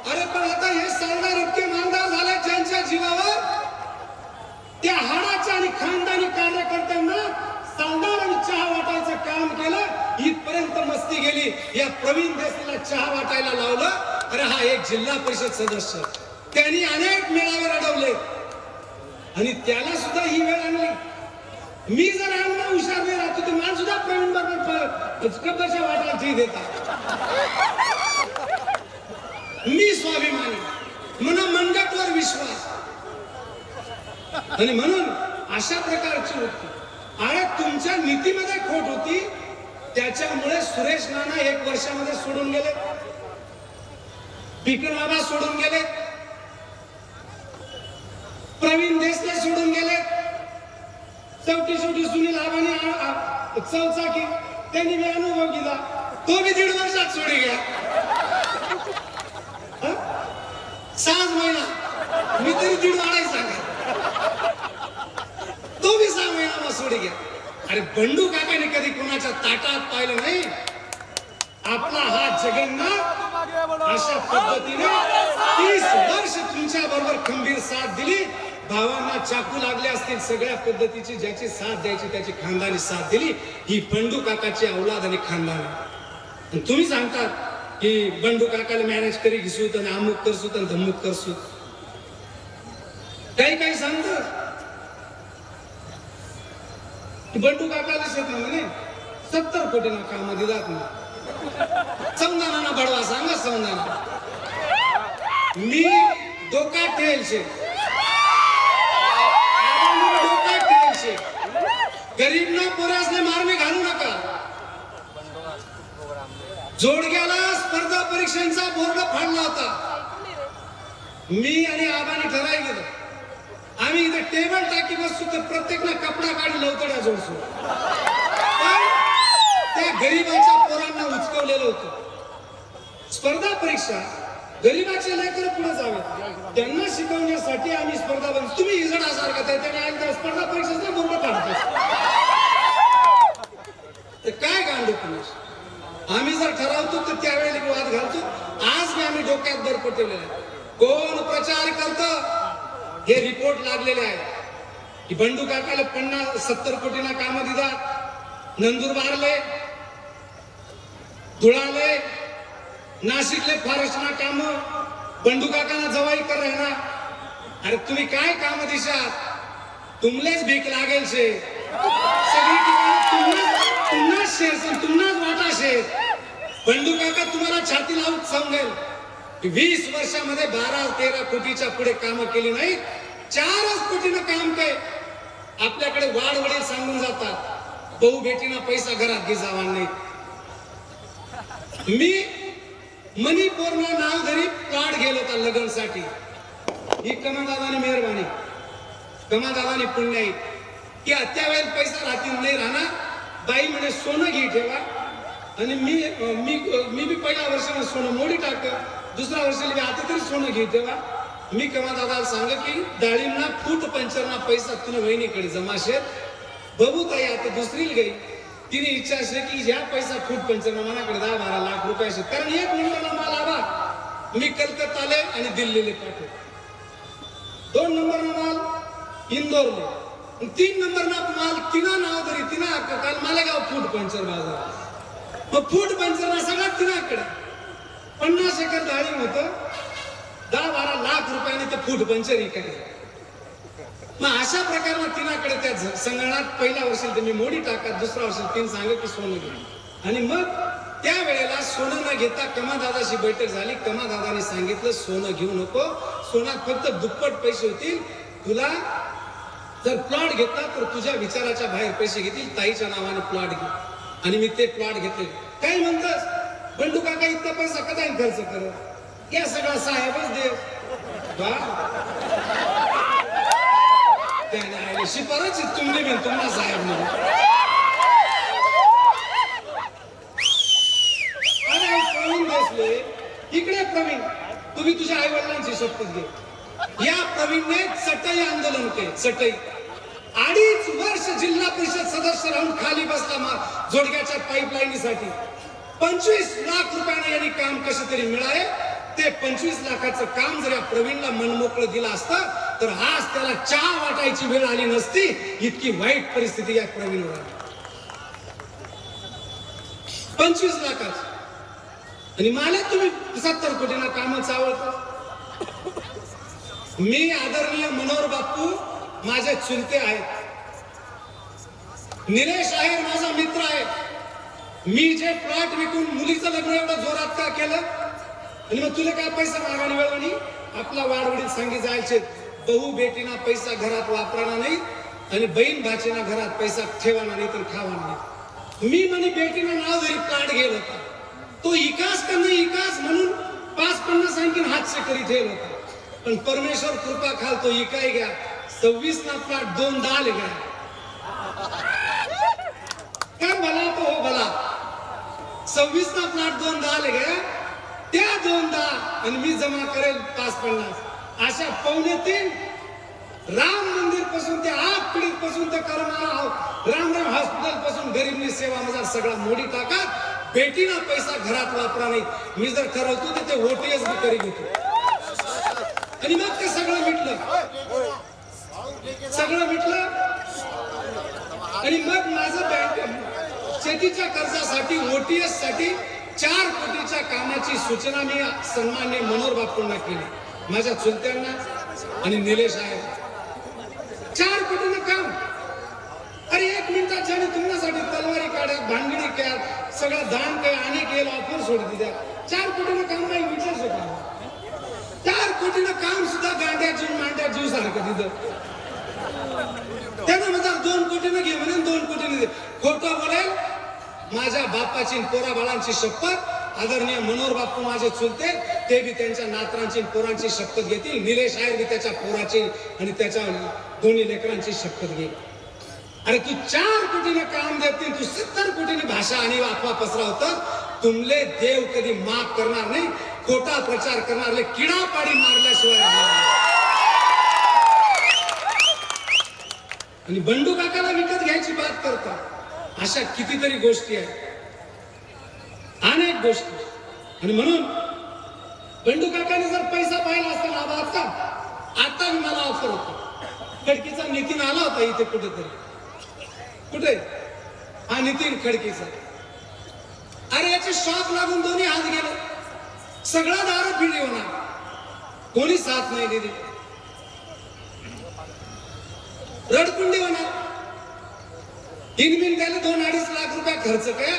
अरे पण आता हे सालदार इतके मानदार झाले ज्यांच्या जीवावर त्या हाडाच्या आणि खानदानी कार्यकर्त्यांना सालदार आणि चहा वाटायचं काम केलं. इथपर्यंत मस्ती गेली. या प्रवीण देसाईला चहा वाटायला लावलं. अरे हा एक जिल्हा परिषद सदस्य, त्यांनी अनेक मेळावे रडवले आणि त्याला सुद्धा ही वेळ आणली. मी जर आणला हुशार नाही राहतो तर मला सुद्धा प्रवीण बरोबर कब्जाच्या वाटायची देतात. मी स्वाभिमानी, म्हणून मनगटवर विश्वास. आणि म्हणून अशा प्रकारची होती. अरे तुमच्या नीतीमध्ये खोट होती, त्याच्यामुळे सुरेश नाना 1 वर्षामध्ये सोडून गेले, पिकन बाबा सोडून गेले, प्रवीण देशला सोडून गेले, शेवटी सुनील आबाने चौचाकी त्यांनी मी अनुभव घेतला, तो बी 1.5 वर्षात सोडी गया. 6 महिना मी तरी 1.5 वाढायचा सांगा, तो बी 6 महिना मग सोडी गया. अरे बंडू काकाने कधी कोणाच्या ताटात पाहिलं नाही. आपला हा जगन्नाथ अशा पद्धतीने 30 वर्ष तुमच्या बरोबर खंबीर साथ दिली. भावांना चाकू लागले असतील, सगळ्या पद्धतीची ज्याची साथ द्यायची त्याची खानदानी साथ दिली. ही बंडू काकाची औलाद आणि खानदान. तुम्ही सांगतात की बंडू काकाला मॅनेज करी घेसूत आणि अमुक करसूत आणि धमुक करसूत. काही सांगतात की बंडू काकाला शेत म्हणे 70 कोटींना काम दिलात ना. समजाना बडवा सांगा समजाना. मी डोका ठेल गरीब ना पोरासने मारणे घालू नका. जोडग्याला स्पर्धा परीक्षांचा बोर्ड फाडला होता. मी आणि आबाने ठराय गेलो, आम्ही इथे टेबल टाकी बसतो तर प्रत्येकना कपडा काढून लवतड्या जोडसो. पण त्या गरीबाच्या पोरांना उचकवलेलं होतं. स्पर्धा परीक्षा गरीबाचे लेकर पुढे जावे त्यांना शिकवण्यासाठी आम्ही स्पर्धा बंद. तुम्ही इजडासारखा त्याने स्पर्धा परीक्षेचा बोर्ड काढतो तर काय गांडू पुरुष. आम्ही जर ठरवतो तर त्यावेळेला वाद घालतो. आज मी आम्ही डोक्यात दर पटवलेला आहे. कोण प्रचार करतं हे रिपोर्ट लागलेले आहे की बंडू काकाला 50-70 कोटींना काम दितात. नंदुरबारले, धुळाले, नाशिकले फॉरेस्टना काम बंडू काकांना जवाई कर राहणार. अरे तुम्ही काय काम दिशात, तुमलेच भीक लागेल शे. सगळी ठिकाणी तुम्हाच शेर तुम्हाच वाटा शेर. बंडू काका तुम्हाला छाती लावून सांगेल की 20 वर्षामध्ये 12-13 कोटीच्या पुढे काम केली नाही. 4 कोटीनं काम काय आपल्याकडे वाढवडील सांगून जातात. भाऊ बेटीना पैसा घरात घे जावा नाही. मी मणिपूरला नाव धरी प्लॉट गेलो होता लग्नसाठी. ही कमादादानी मेहरबानी, कमादादानी पुण्य आहे की त्यावेळेला पैसा राहतील नाही राहणार. बाई म्हणे सोनं घे ठेवा. आणि मी बी पहिल्या वर्षाला सोनं मोडी टाक, दुसऱ्या वर्षाला आता तरी सोनं घे ठेवा. मी कमादादाला सांग की डाळींना फूट पंचरना पैसा तुला वहिनीकडे जमाशे. बघू ताई आता दुसरीला गई तिने इच्छा असे की ह्या पैसा फूट पंचरना मनाकडे 10-12 लाख रुपये असे. कारण 1 नंबरला माल आला मी कलकत्ताले आणि दिल्लीले पाठवतो. 2 नंबरला माल इंदोरले, 3 नंबरना माल तिना नाव तरी तिना काल मालेगाव फूट पंचर बाजार. मग फूट पंचरना सगळ्यात तिनाकडे 50 एकर डाळी होतं. 10-12 लाख रुपयाने ते फूट पंचर इकायचं. मग अशा प्रकारे तिनाकडे त्या संगणात पहिल्या वर्षी तुम्ही मोडी टाका, दुसऱ्या वर्षी तीन सांग की सोनं घे. आणि मग त्या वेळेला सोनं न घेता कमादादाशी बैठक झाली. कमादादाने सांगितलं सोनं घेऊ नको, सोनात फक्त दुप्पट पैसे होतील. तुला जर प्लॉट घेतला तर तुझ्या विचाराच्या बाहेर पैसे घेतील. ताईच्या नावाने प्लॉट घे. आणि मी ते प्लॉट घेतले. काय म्हणतस बंडू काका इतका पैसा कदा खर्च करत, या सगळा साहेबच दे. शिफारस तुम्ही बिन तुम्हाला साहेब नाही. अरे प्रवीण देशले इकडे प्रवीण, तुम्ही तुझ्या आई वडिलांची शपथ घे. या प्रवीणने चटई आंदोलन केले. चटई 2.5 वर्ष जिल्हा परिषद सदस्य राहून खाली बसला जोडग्याच्या पाईपलाईनीसाठी. 25 लाख रुपयाने यांनी काम कसं तरी मिळाले. ते 25 लाखाचं काम जर या प्रवीणला मनमोकळं दिलं असतं तर आज त्याला चहा वाटायची वेळ आली नसती. इतकी वाईट परिस्थिती या प्रवीणवर आली. 25 लाखाचं आणि मला तुम्ही 70 कोटींना काम चावळत. मी आदरणीय मनोहर बापू माझे चुलते आहेत. निलेश आहेर माझा मित्र आहे. मी जे प्लॉट विकून मुलीचं लग्न एवढं जोरात का केलं आणि मग तुला काय पैसा मागायला वेळ आणि आपला वाढवडील सांगी जायचे. बहु बेटीना पैसा घरात वापराना नाही आणि बहीण भाचीना घरात पैसा ठेवाना नाही तर खावाना नाही. मी म्हणे बेटीना नाव जरी प्लॉट गेला होता तो इकास का नाही इकास म्हणून 5-50 आणखीन हातचे करी ठेवला होता. पण परमेश्वर कृपा खाल तो इकाय गया. 26 ना प्लॉट 2 दाल गया क्या भला तो हो भला 26 ना प्लॉट 2 दाल गया त्या 2 दा आणि मी जमा करेल 5-50 अशा 2.25 राम मंदिर पासून ते 8 पिढी पासून ते राम हॉस्पिटल पासून गरीबनी सेवा मजार सगळा मोडी टाकत बेटीना पैसा घरात वापरा नाही मी जर ठरवतो तर ते ओटीएस बी करी घेतो आणि मग ते सगळं मिटलं आणि मग माझं बँक शेतीच्या कर्जासाठी ओटीएस साठी 4 कोटीच्या कामाची सूचना मी सन्माननीय मनोहर बापूंना केली माझ्या चुलत्यांना आणि निलेश आहे 4 कोटीनं काम अरे 1 मिनिटात ज्याने तुमच्यासाठी तलवारी काढ्यात भांगडी केल्यात सगळं दान काय आणि केलं ऑफर सोडली द्या 4 कोटीनं काम नाही विचारच होता 4 कोटीनं काम सुद्धा गांड्या जीव मांड्या जीव सारखं तिथं त्यानं म्हणतात 2 कोटीनं घे म्हणून 2 कोटीनं दे खोटं बोलेल माझ्या बापाची पोरा बाळांची शपथ आदरणीय मनोहर बापू माझे चुलते ते बी त्यांच्या नातरांची पोरांची शपथ घेतील निलेश आयर बी त्याच्या पोराची आणि त्याच्या दोन्ही लेकरांची शपथ घे अरे तू 4 कोटीने काम देतील तू 70 कोटीने भाषा आणि अफवा पसरवतात तुमले देव कधी माफ करणार नाही खोटा प्रचार करणारे किडा पाडी मारल्याशिवाय आणि बंडू काकाला विकत घ्यायची बात करतात अशा कितीतरी गोष्टी आहेत अनेक गोष्टी आणि म्हणून बंडू काकाने जर पैसा पाहिला असता लाभाचा आता मी मला ऑफर होती खडकीचा नितीन आला होता इथे कुठे हा नितीन खडकीचा अरे याचे शॉक लागून दोन्ही हात गेले सगळा दारू पिढी होणार कोणी साथ नाही दिली रडकुंडी होणार त्याला 2-2.5 लाख रुपये खर्च काय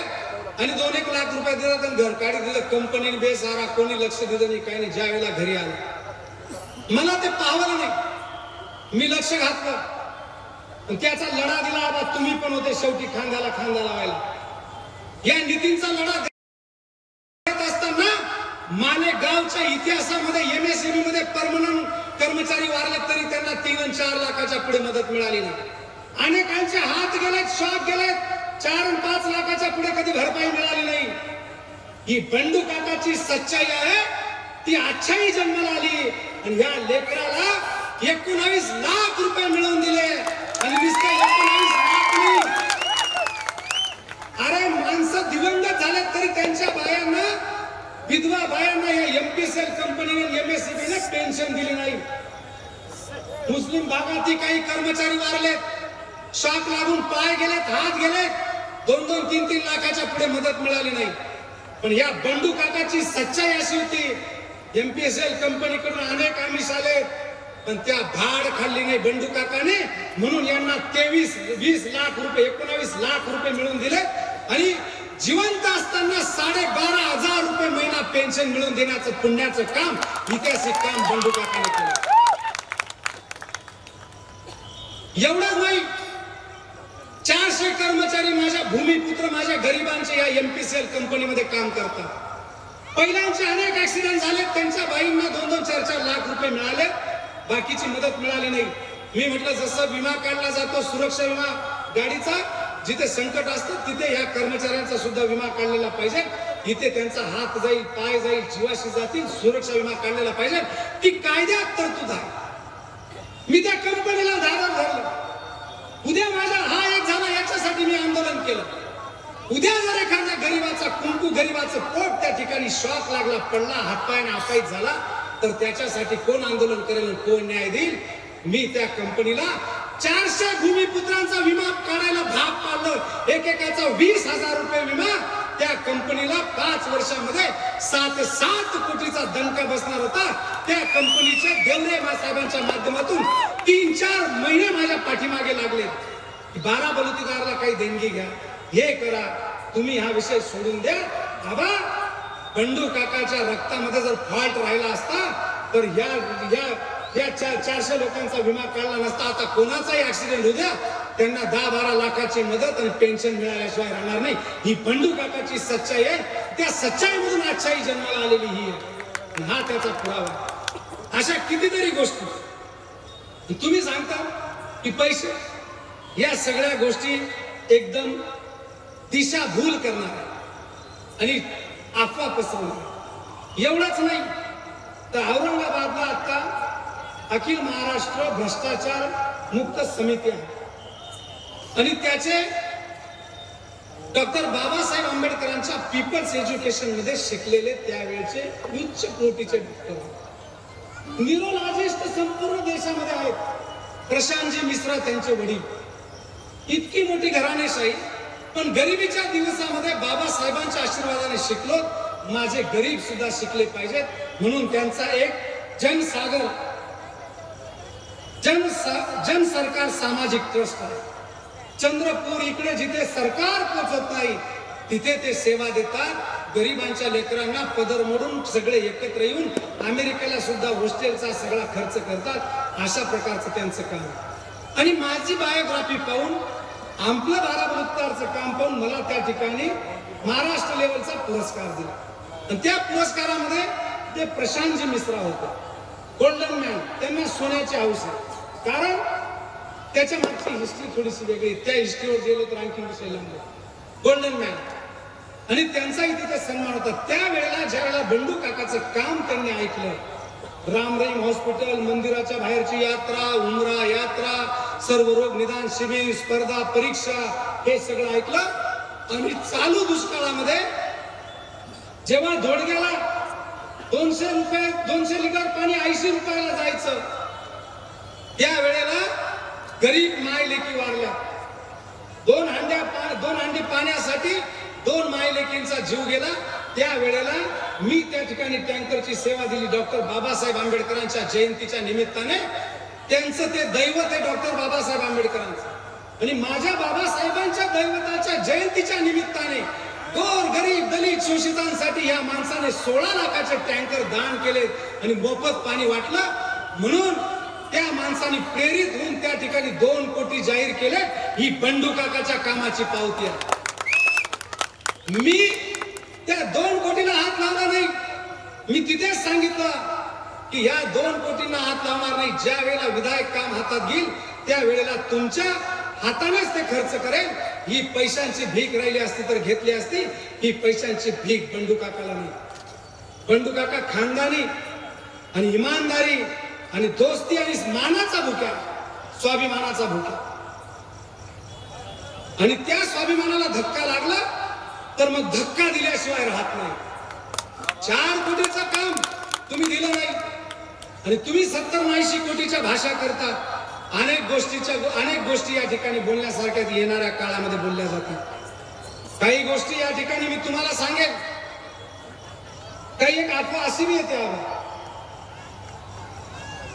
आणि 2-1 लाख रुपये दिला तर घर काढी दिलं कंपनीने बेसारा कोणी लक्ष दिलं नाही काही नाही ज्या वेळेला घरी आलं मला ते पाहवलं नाही मी लक्ष घातलं त्याचा लढा दिला बाबा तुम्ही पण होते शेवटी खांद्याला खांदा लावायला या नितीनचा लढा देत असताना मालेगावच्या इतिहासामध्ये MSME मध्ये परमनंट कर्मचारी वारले तरी त्यांना 3-4 लाखाच्या पुढे मदत मिळाली नाही अनेकांचे हात गेलेत शॉक गेलेत 4-5 लाखाच्या पुढे कधी भरपाई मिळाली नाही ही बंडू काकाची सच्चाई आहे ती अच्छाई जन्माला आली आणि या लेकराला 19 लाख रुपये मिळवून दिले आणि नुसते 19 लाख नाही अरे माणसं दिवंगत झाले तरी त्यांच्या बायांना विधवा बायांना या MPCL कंपनीने MSME ने पेन्शन दिली नाही मुस्लिम भागातील काही कर्मचारी वारले शॉक लागून पाय गेलेत हात गेलेत 2-3 लाखाच्या पुढे मदत मिळाली नाही पण या बंडू काकाची सच्चाई अशी होती MPCL कंपनीकडून अनेक आमिष आले पण त्या भाड खाल्ली नाही बंडू काकाने म्हणून यांना 23-20 लाख रुपये 19 लाख रुपये मिळून दिले आणि जिवंत असताना 12,500 रुपये महिना पेन्शन मिळवून देण्याचं पुण्याचं काम ऐतिहासिक काम बंडू काकाने केलं एवढंच नाही 400 कर्मचारी माझ्या भूमिपुत्र माझ्या गरिबांचे या MPCL कंपनीमध्ये काम करतात पहिल्यांचे अनेक ऍक्सिडेंट झाले त्यांच्या बाईंना 2-4 लाख रुपये मिळाले बाकीची मदत मिळाली नाही मी म्हटलं जसं विमा काढला जातो सुरक्षा विमा गाडीचा जिथे संकट असतं तिथे या कर्मचाऱ्यांचा सुद्धा विमा काढलेला पाहिजे इथे त्यांचा हात जाईल पाय जाईल जीवाशी जातील सुरक्षा विमा काढलेला पाहिजे ती कायद्यात तरतूद आहे मी त्या कंपनीला धारण धरलं उद्या माझा हा एक झाला याच्यासाठी मी आंदोलन केलं उद्या जर एखाद्या गरीबाचा कुंकू गरीबाचं पोट त्या ठिकाणी शॉक लागला पडला हातपायाने अपायित झाला तर त्याच्यासाठी कोण आंदोलन करेल कोण न्याय देईल मी त्या कंपनीला 400 भूमिपुत्रांचा विमा काढायला भाग पाडलं एकेकाचा 20,000 रुपये विमा त्या कंपनीला 5 वर्षामध्ये 7 कोटीचा दणका बसणार होता त्या कंपनीचे देवरे साहेबांच्या माध्यमातून 3-4 महिने माझ्या पाठीमागे लागले 12 बलुतेदाराला काही देणगी घ्या हे करा तुम्ही हा विषय सोडून द्या बाबा बंडू काकाच्या रक्तामध्ये जर फॉल्ट राहिला असता तर या 400 लोकांचा विमा काढला नसता आता कोणाचाही ऍक्सिडेंट होऊ द्या त्यांना 10-12 लाखाची मदत आणि पेन्शन मिळाल्याशिवाय राहणार नाही ही बंडू काकाची सच्चाई आहे त्या सच्चाईमधून अच्छाई जन्माला आलेली ही आहे हा त्याचा पुरावा अशा कितीतरी गोष्टी तुम्ही सांगता की पैसे, या सगळ्या गोष्टी एकदम दिशाभूल करणार आणि अफवा पसरवणार. एवढंच नाही तर औरंगाबादला आता अखिल महाराष्ट्र भ्रष्टाचार मुक्त समिती आहे आणि त्याचे डॉक्टर बाबासाहेब आंबेडकरांच्या पीपल्स एज्युकेशन मध्ये शिकलेले त्यावेळेचे उच्च कोटीचे डॉक्टर न्यूरोलॉजिस्ट संपूर्ण देशामध्ये आहेत. प्रशांतजी मिश्रा त्यांचे वडील. इतकी मोठी घराणेशाही, पण गरिबीच्या दिवसामध्ये बाबासाहेबांच्या आशीर्वादाने शिकलो. माझे गरीब सुद्धा शिकले पाहिजेत म्हणून त्यांचा एक जनसागर जन सरकार सामाजिक ट्रस्ट आहे. चंद्रपूर इकडे जिथे सरकार पोहोचत नाही तिथे ते सेवा देतात. गरिबांच्या लेकरांना पदर मोडून सगळे एकत्र येऊन अमेरिकेला सुद्धा हॉस्टेलचा सगळा खर्च करतात. अशा प्रकारचं त्यांचं काम. आणि माझी बायोग्राफी पाहून, आपलं बाराबलुत्तारचं काम पाहून मला त्या ठिकाणी महाराष्ट्र लेवलचा पुरस्कार दिला. आणि त्या पुरस्कारामध्ये ते प्रशांतजी मिश्रा होते, गोल्डन मॅन. त्यांना सोन्याची हौस आहे कारण त्याच्या मागची हिस्ट्री थोडीशी वेगळी. त्या हिस्ट्रीवर गेलो तर आणखी विषय लांबला. गोल्डन मॅन आणि त्यांचाही तिथे सन्मान होता. त्यावेळेला ज्या वेळेला बंडू काकाचं काम त्यांनी ऐकलं, राम रहीम हॉस्पिटल, मंदिराच्या बाहेरची यात्रा, उमरा यात्रा, सर्व रोग निदान शिबिर, स्पर्धा परीक्षा, हे सगळं ऐकलं. आणि चालू दुष्काळामध्ये जेव्हा धोडग्याला 200 लिटर पाणी 80 रुपयाला जायचं, त्यावेळेला गरीब माय लेकी वारल्या. 2 हंडी पाण्यासाठी 2 माय लेकींचा जीव गेला. त्यावेळेला मी त्या ठिकाणी टँकरची सेवा दिली. डॉक्टर बाबासाहेब आंबेडकरांच्या जयंतीच्या निमित्ताने. त्यांचं ते दैवत आहे डॉक्टर बाबासाहेब आंबेडकरांचं. आणि माझ्या बाबासाहेबांच्या दैवताच्या जयंतीच्या निमित्ताने गोर गरीब दलित शोषितांसाठी या माणसाने 16 लाखाचे टँकर दान केले आणि मोफत पाणी वाटलं. म्हणून त्या माणसाने प्रेरित होऊन त्या ठिकाणी 2 कोटी जाहीर केले. ही बंडू काकाच्या कामाची पावती आहे. मी त्या 2 कोटीला हात लावला नाही. मी तिथेच सांगितलं की या 2 कोटींना हात लावणार नाही. ज्या वेळेला विधायक काम हातात घेईल त्या वेळेला तुमच्या हातानेच ते खर्च करेल. ही पैशांची भीक राहिली असती तर घेतली असती. ही पैशांची भीक बंडू काकाला नाही. बंडू काका खानदानी आणि इमानदारी आणि दोस्ती आणि मानाचा भुक्या, स्वाभिमानाचा भुक्या. आणि त्या स्वाभिमानाला धक्का लागला तर मग धक्का दिल्याशिवाय राहत नाही. 4 कोटीचं काम तुम्ही दिलं नाही आणि तुम्ही 70-80 कोटीच्या भाषा करता. अनेक गोष्टी या ठिकाणी बोलण्यासारख्या येणाऱ्या काळामध्ये बोलल्या जातील. काही गोष्टी या ठिकाणी मी तुम्हाला सांगेन. काही एक अफवा अशी बी येते आम्हाला,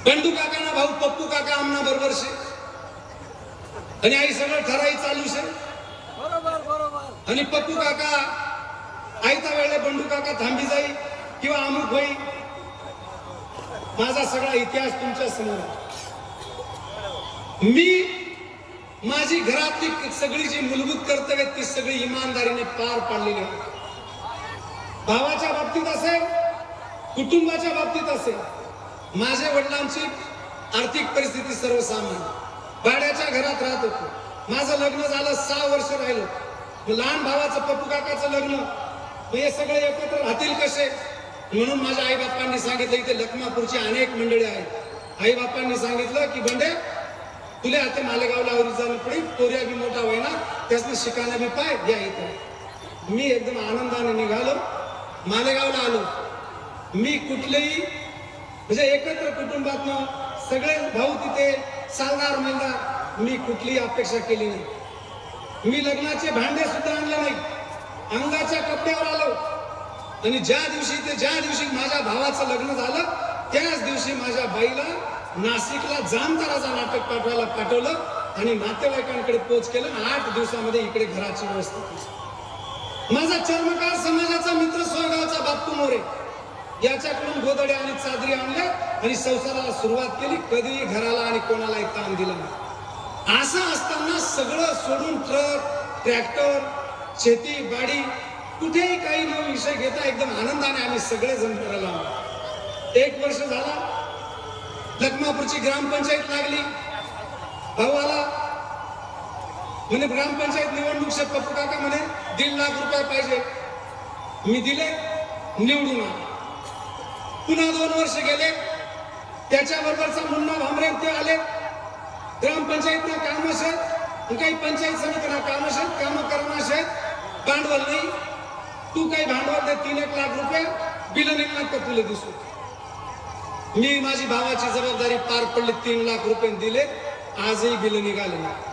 बंडू काका ना भाऊ पप्पू काका आमना बरोबर शे आणि आई सगळं ठराई चालू शे. आणि पप्पू काका आयता वेळेला बंडू काका थांबी जाई किंवा अमुक होई. माझा सगळा इतिहास तुमच्या समोर आहे. मी माझी घरातली सगळी जी मूलभूत कर्तव्य ती सगळी इमानदारीने पार पाडलेली आहे. भावाच्या बाबतीत असेल, कुटुंबाच्या बाबतीत असेल. माझ्या वडिलांची आर्थिक परिस्थिती सर्वसामान्य, भाड्याच्या घरात राहत होतो. माझं लग्न झालं, 6 वर्ष राहिलो. लहान भावाचं पप्पू काकाचं लग्न, हे सगळे एकत्र राहतील कसे म्हणून माझ्या आई बापांनी सांगितलं. इथे लखमापूरची अनेक मंडळी आहेत. आई बापांनी सांगितलं की बंडे तुले आता मालेगावला जाणं पडेल. पोऱ्या बी मोठा होईना, त्यासनं शिकायला बी पाय द्या इथे. मी एकदम आनंदाने निघालो, मालेगावला आलो. मी कुठलेही म्हणजे एकत्र कुटुंबातनं सगळे भाऊ तिथे सालदार मिळणार, मी कुठलीही अपेक्षा केली नाही. मी लग्नाचे भांडे सुद्धा आणले नाही, अंगाच्या कपड्यावर आलो. आणि ज्या दिवशी माझ्या भावाचं लग्न झालं त्याच दिवशी माझ्या बाईला नाशिकला जामताराचं नाटक पाठवलं आणि नातेवाईकांकडे पोच केलं. 8 दिवसामध्ये इकडे घराची व्यवस्था केली. माझा चर्मकार समाजाचा मित्र सोयगावचा बाप्पू मोरे याच्याकडून गोदड्या आणि चादरी आणल्या आणि संसाराला सुरुवात केली. कधीही घराला आणि कोणालाही ताण दिला नाही. असं असताना सगळं सोडून ट्रक, ट्रॅक्टर, शेती, बाडी कुठेही काही न विषय घेता एकदम आनंदाने आम्ही सगळेजण घराला आलो. 1 वर्ष झाला, लखमापूरची ग्रामपंचायत लागली, भाऊ आला म्हणे ग्रामपंचायत निवडणूक शे पप्पू काका म्हणे 1.5 लाख रुपये पाहिजे. मी दिले, निवडून आले. पुन्हा 2 वर्ष गेले, त्याच्याबरोबरचा मुन्ना भामरे ते आले. ग्रामपंचायतना काम असेल, काही पंचायत समितीना काम असेल, काम करणं असेल, भांडवल नाही, तू काही भांडवल दे 3-1 लाख रुपये, बिल निघणार का तुला दिसू. मी माझी भावाची जबाबदारी पार पडली, 3 लाख रुपये दिले, आजही बिल निघाले नाही.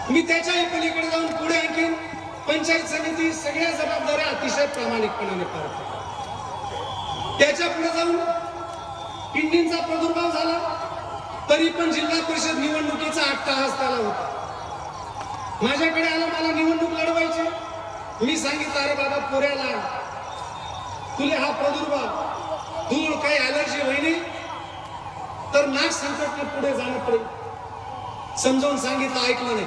मी त्याच्याही पलीकडे जाऊन पुढे आणखी पंचायत समिती सगळ्या जबाबदाऱ्या अतिशय प्रामाणिकपणाने पार पडल्या. त्याच्या पुढे जाऊन किडनीचा प्रादुर्भाव झाला, तरी पण जिल्हा परिषद निवडणुकीचा अट्टहास त्याला होता. माझ्याकडे आला, मला निवडणूक लढवायची. मी सांगितलं, अरे बाबा पोऱ्याला तुले हा प्रादुर्भाव धूळ काही अलर्जी होईनी तर नाक संकटने पुढे जाणं पडेल. समजावून सांगितलं, ऐकलं नाही.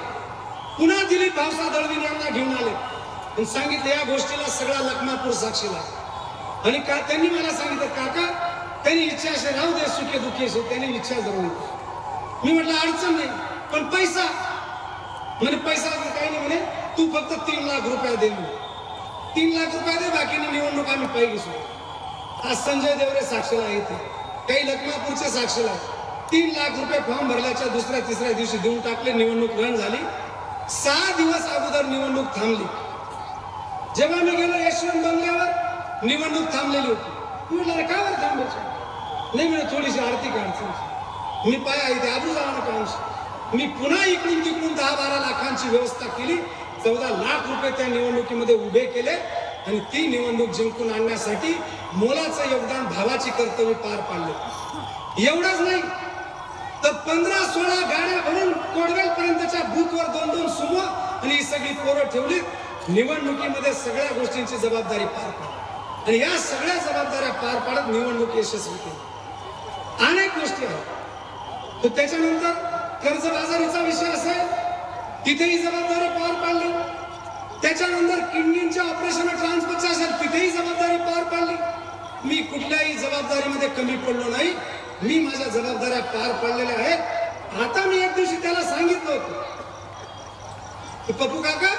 पुन्हा दिलीप भाऊसा दळवी यांना घेऊन आले आणि सांगितलं या गोष्टीला सगळा लखमापूर साक्षीला. आणि त्यांनी मला सांगितलं, काका त्यांनी इच्छा असे राहू दे, सुखे दुःखी असे त्यांनी इच्छा जरूर. मी म्हटलं अडचण नाही, पण पैसा म्हणे पैसा काही नाही म्हणे, तू फक्त 3 लाख रुपये दे. 3 लाख रुपये दे, बाकीने निवडणूक आम्ही पाहिजे. आज संजय देवरे साक्षीला येते, काही लखमापूरचे साक्षीला. 3 लाख रुपये फॉर्म भरल्याच्या 2-3 दिवशी देऊन टाकले. निवडणूक रन झाली. 6 दिवस अगोदर निवडणूक थांबली. जेव्हा मी गेलो यशवंत बंगल्यावर, निवडणूक थांबलेली होती. मी म्हटलं का बरं थांबायचं. नाही म्हणजे थोडीशी आर्थिक अडचण. मी पाय आहे ते आबू जाणार का. मी पुन्हा इकडून तिकडून 10-12 लाखांची व्यवस्था केली. 14 लाख रुपये त्या निवडणुकीमध्ये उभे केले आणि ती निवडणूक जिंकून आणण्यासाठी मोलाचं योगदान, भावाची कर्तव्य पार पाडले. एवढंच नाही तर 15-16 गाड्या भरून कोडवेल पर्यंतच्या बूथवर 2-2 सुमो आणि ही सगळी पोरं ठेवली. निवडणुकीमध्ये सगळ्या गोष्टींची जबाबदारी पार पाडली आणि या सगळ्या जबाबदाऱ्या पार पाडत निवडणूक यशस्वी केली. अनेक गोष्टी आहेत. तर त्याच्यानंतर कर्जबाजारीचा विषय असेल, तिथेही जबाबदारी पार पाडली. त्याच्यानंतर किडनीच्या ऑपरेशन ट्रान्सफरचा असेल, तिथेही जबाबदारी पार पाडली. मी कुठल्याही जबाबदारीमध्ये कमी पडलो नाही. मी माझ्या जबाबदाऱ्या पार पाडलेल्या आहेत. आता मी एक दिवशी त्याला सांगितलं होतं की पप्पू काका,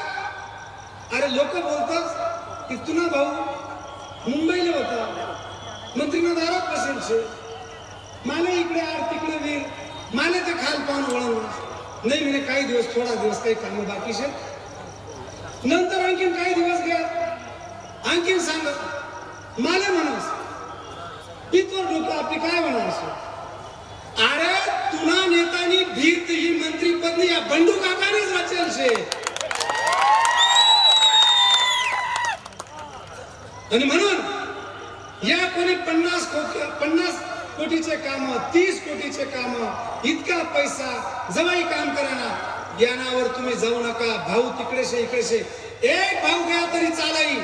अरे लोक बोलतात की तुना भाऊ मुंबईला होता, मंत्रीना दारात बसेल, मला इकडे आड तिकडे वीर, मला ते खाल पाहून वळण नाही. म्हणे काही दिवस, थोडा दिवस काही कामं बाकीचे, नंतर आणखीन काही दिवस घ्या, आणखीन सांग मला म्हणस पितोर डोकं आपली काय म्हणायचं. अरे तुना नेतानी भीत ही मंत्री पदनी या बंडू काकानेच रचेल शे. आणि म्हणून या कोणी 50 कोटीचे काम, 30 कोटीचे काम, इतका पैसा जवाई काम कराना, ज्ञानावर तुम्ही जाऊ नका. भाऊ तिकडेशे इकडेशे, एक भाऊ घ्या तरी चालेल,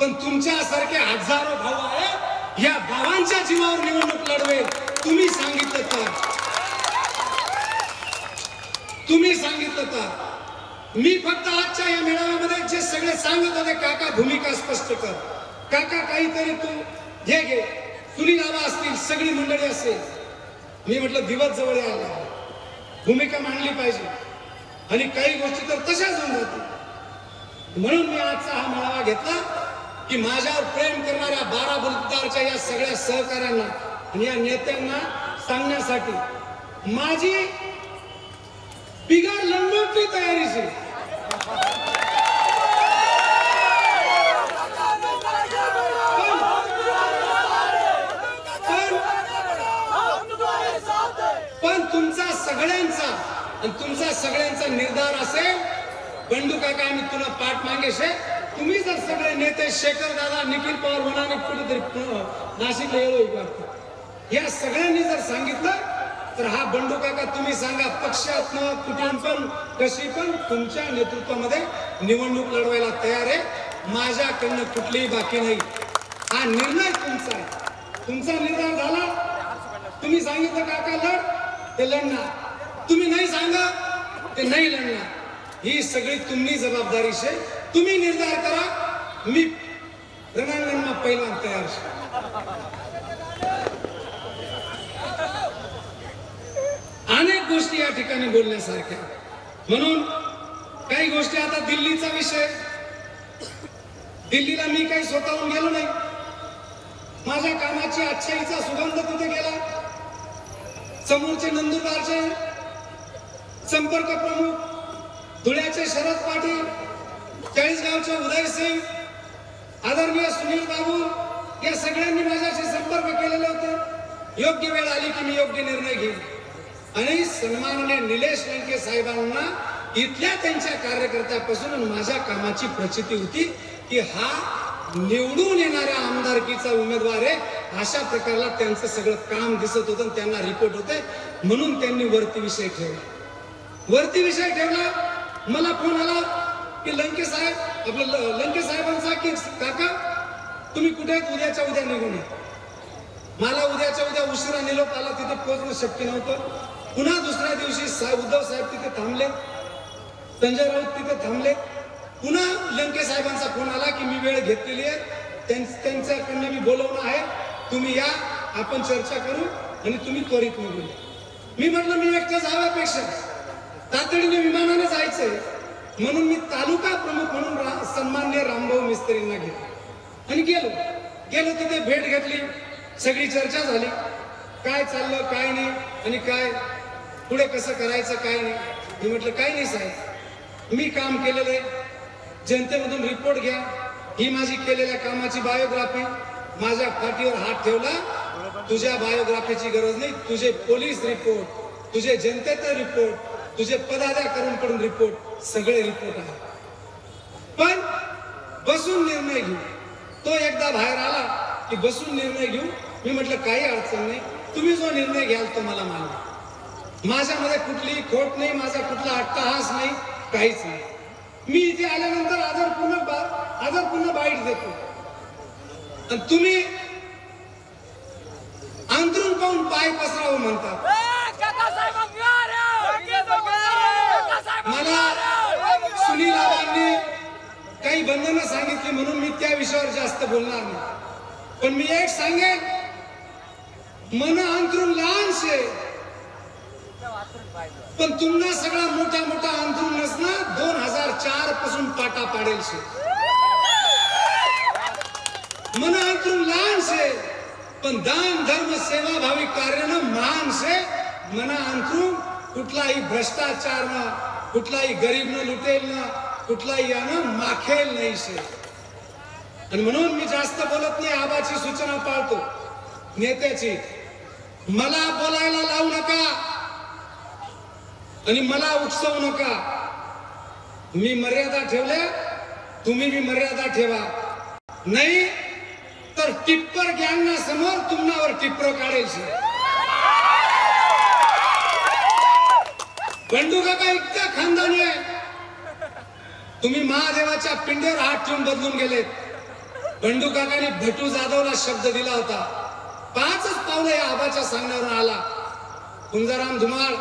पण तुमच्यासारखे हजारो भाऊ आहेत. या भावांच्या जीवावर निवडणूक लढवेल. तुम्ही सांगितलं तर मी फक्त आजच्या या मेळाव्यामध्ये जे सगळे सांगत होते, काका भूमिका स्पष्ट कर, काका काहीतरी तू हे घे, सुनील आबा असतील, सगळी मंडळी असेल. मी म्हटलं दिवस जवळ आला, भूमिका मांडली पाहिजे आणि काही गोष्टी तर तशाच होऊन जातील. म्हणून मी आजचा हा मेळावा घेतला की माझ्यावर प्रेम करणाऱ्या बाराबुलदारच्या या सगळ्या सहकाऱ्यांना आणि या नेत्यांना सांगण्यासाठी माझी बिगार लढण्याची तयारी आहे. पण तुमचा सगळ्यांचा निर्धार असेल, बंडू काका आम्ही तुला पाठ मागेशे. तुम्ही जर सगळे नेते, शेखर दादा, निखिल पवार म्हणाने कुठेतरी नाशिकला येऊ, या सगळ्यांनी जर सांगितलं तर हा बंडू काका तुम्ही सांगा, पक्षातनं कुठून पण कशी पण तुमच्या नेतृत्वामध्ये निवडणूक लढवायला तयार आहे. माझ्याकडनं कुठलीही बाकी नाही. हा निर्णय तुमचा आहे. तुमचा निर्णय झाला, तुम्ही सांगितलं काका लढ, ते लढणार. तुम्ही नाही सांगा, ते नाही लढणार. ही सगळी तुम्ही जबाबदारी शे. तुम्ही निर्धार करा. मी रणांगणमा पहिला तयार. गोष्टी या ठिकाणी बोलण्यासारख्या. म्हणून काही गोष्टी, आता दिल्लीचा विषय, दिल्लीला मी काही स्वतःहून गेलो नाही. माझ्या कामाची अच्छाईचा सुगंध तिथे गेला. समोरचे नंदुरबारचे संपर्क प्रमुख, धुळ्याचे शरद पाटील, चाळीसगावचे उदय सिंग, आदरणीय सुनील बाबू, या सगळ्यांनी माझ्याशी संपर्क केलेले होते. योग्य वेळ आली की मी योग्य निर्णय घेईन. आणि सन्माननीय निलेश लंके साहेबांना इथल्या त्यांच्या कार्यकर्त्यापासून माझ्या कामाची प्रचिती होती की हा निवडून येणाऱ्या आमदारकीचा उमेदवार आहे. अशा प्रकारला त्यांचं सगळं काम दिसत होतं, त्यांना रिपोर्ट होते. म्हणून त्यांनी वरती विषय ठेवला. वरती विषय ठेवला. मला फोन आला की लंके साहेब, आपलं लंके साहेबांचा की काका तुम्ही कुठे आहेत, उद्याच्या उद्या निघून या. मला उद्याच्या उद्या उशिरा निरोप आला, तिथे पोहोचणं शक्य नव्हतं. पुन्हा दुसऱ्या दिवशी उद्धव साहेब तिथे थांबले, संजय राऊत तिथे थांबले. पुन्हा लंके साहेबांचा फोन आला की मी वेळ घेतलेली आहे, त्यांच्याकडनं मी बोलवणं आहे, तुम्ही या, आपण चर्चा करू आणि तुम्ही त्वरित निघून या. मी म्हटलं मी एकटं जाण्यापेक्षा तातडीने विमानाने जायचंय. म्हणून मी तालुका प्रमुख म्हणून सन्माननीय रामभाऊ मिस्त्रींना घेतलं आणि गेलो तिथे भेट घेतली. सगळी चर्चा झाली, काय चाललं काय नाही आणि काय पुढे कसं करायचं काय नाही. मी म्हटलं काय नाही साहेब, मी काम केलेलं आहे, जनतेमधून रिपोर्ट घ्या, ही माझी केलेल्या कामाची बायोग्राफी. माझ्या पाठीवर हात ठेवला, तुझ्या बायोग्राफीची गरज नाही, तुझे पोलीस रिपोर्ट, तुझे जनतेचे रिपोर्ट, तुझे पदाधिकाऱ्यांकडून रिपोर्ट, सगळे रिपोर्ट आहे. पण बसून निर्णय घेऊ. तो एकदा बाहेर आला की बसून निर्णय घेऊ. मी म्हटलं काही अडचण नाही, तुम्ही जो निर्णय घ्याल तो मला मान्य. माझ्यामध्ये कुठलीही खोट नाही, माझा कुठला अट्टहास नाही, काहीच नाही. मी इथे आल्यानंतर आदरपूर्ण बाईट देतो. आणि तुम्ही अंतरून पाहून पाय पसरावं म्हणतात. मला सुनील बाबांनी काही बंधनं सांगितली म्हणून मी त्या विषयावर जास्त बोलणार नाही. पण मी एक सांगेन, मन अंतरून लहानशे पण तुम्हाला सगळा मोठा अंतरून नसणार 2004 पासून पाटा पाडेल शे. मन अंतरून लहानशे पण दान धर्म सेवा भावी कार्यानं महान शे. मना अंतरून कुठलाही भ्रष्टाचार न, कुठलाही गरीब न लुटेल न, कुठलाही यानं माखेल नाही शे. आणि म्हणून मी जास्त बोलत नाही, आबाची सूचना पाळतो नेत्याची. मला बोलायला लावू नका आणि मला उकसवू नका. मी मर्यादा ठेवल्या, तुम्ही मी मर्यादा ठेवा. नाही तर टिप्पर गँगना समोर तुम्हावर टिप्पर काढेल. बंडू काका इतका खानदानी आहे. तुम्ही महादेवाच्या पिंडीवर हात ठेवून बदलून गेलेत. बंडू काकाने भटू जाधवला शब्द दिला होता, 5च पावलं या आबाच्या सांगण्यावरून आला. कुंजाराम धुमाळ,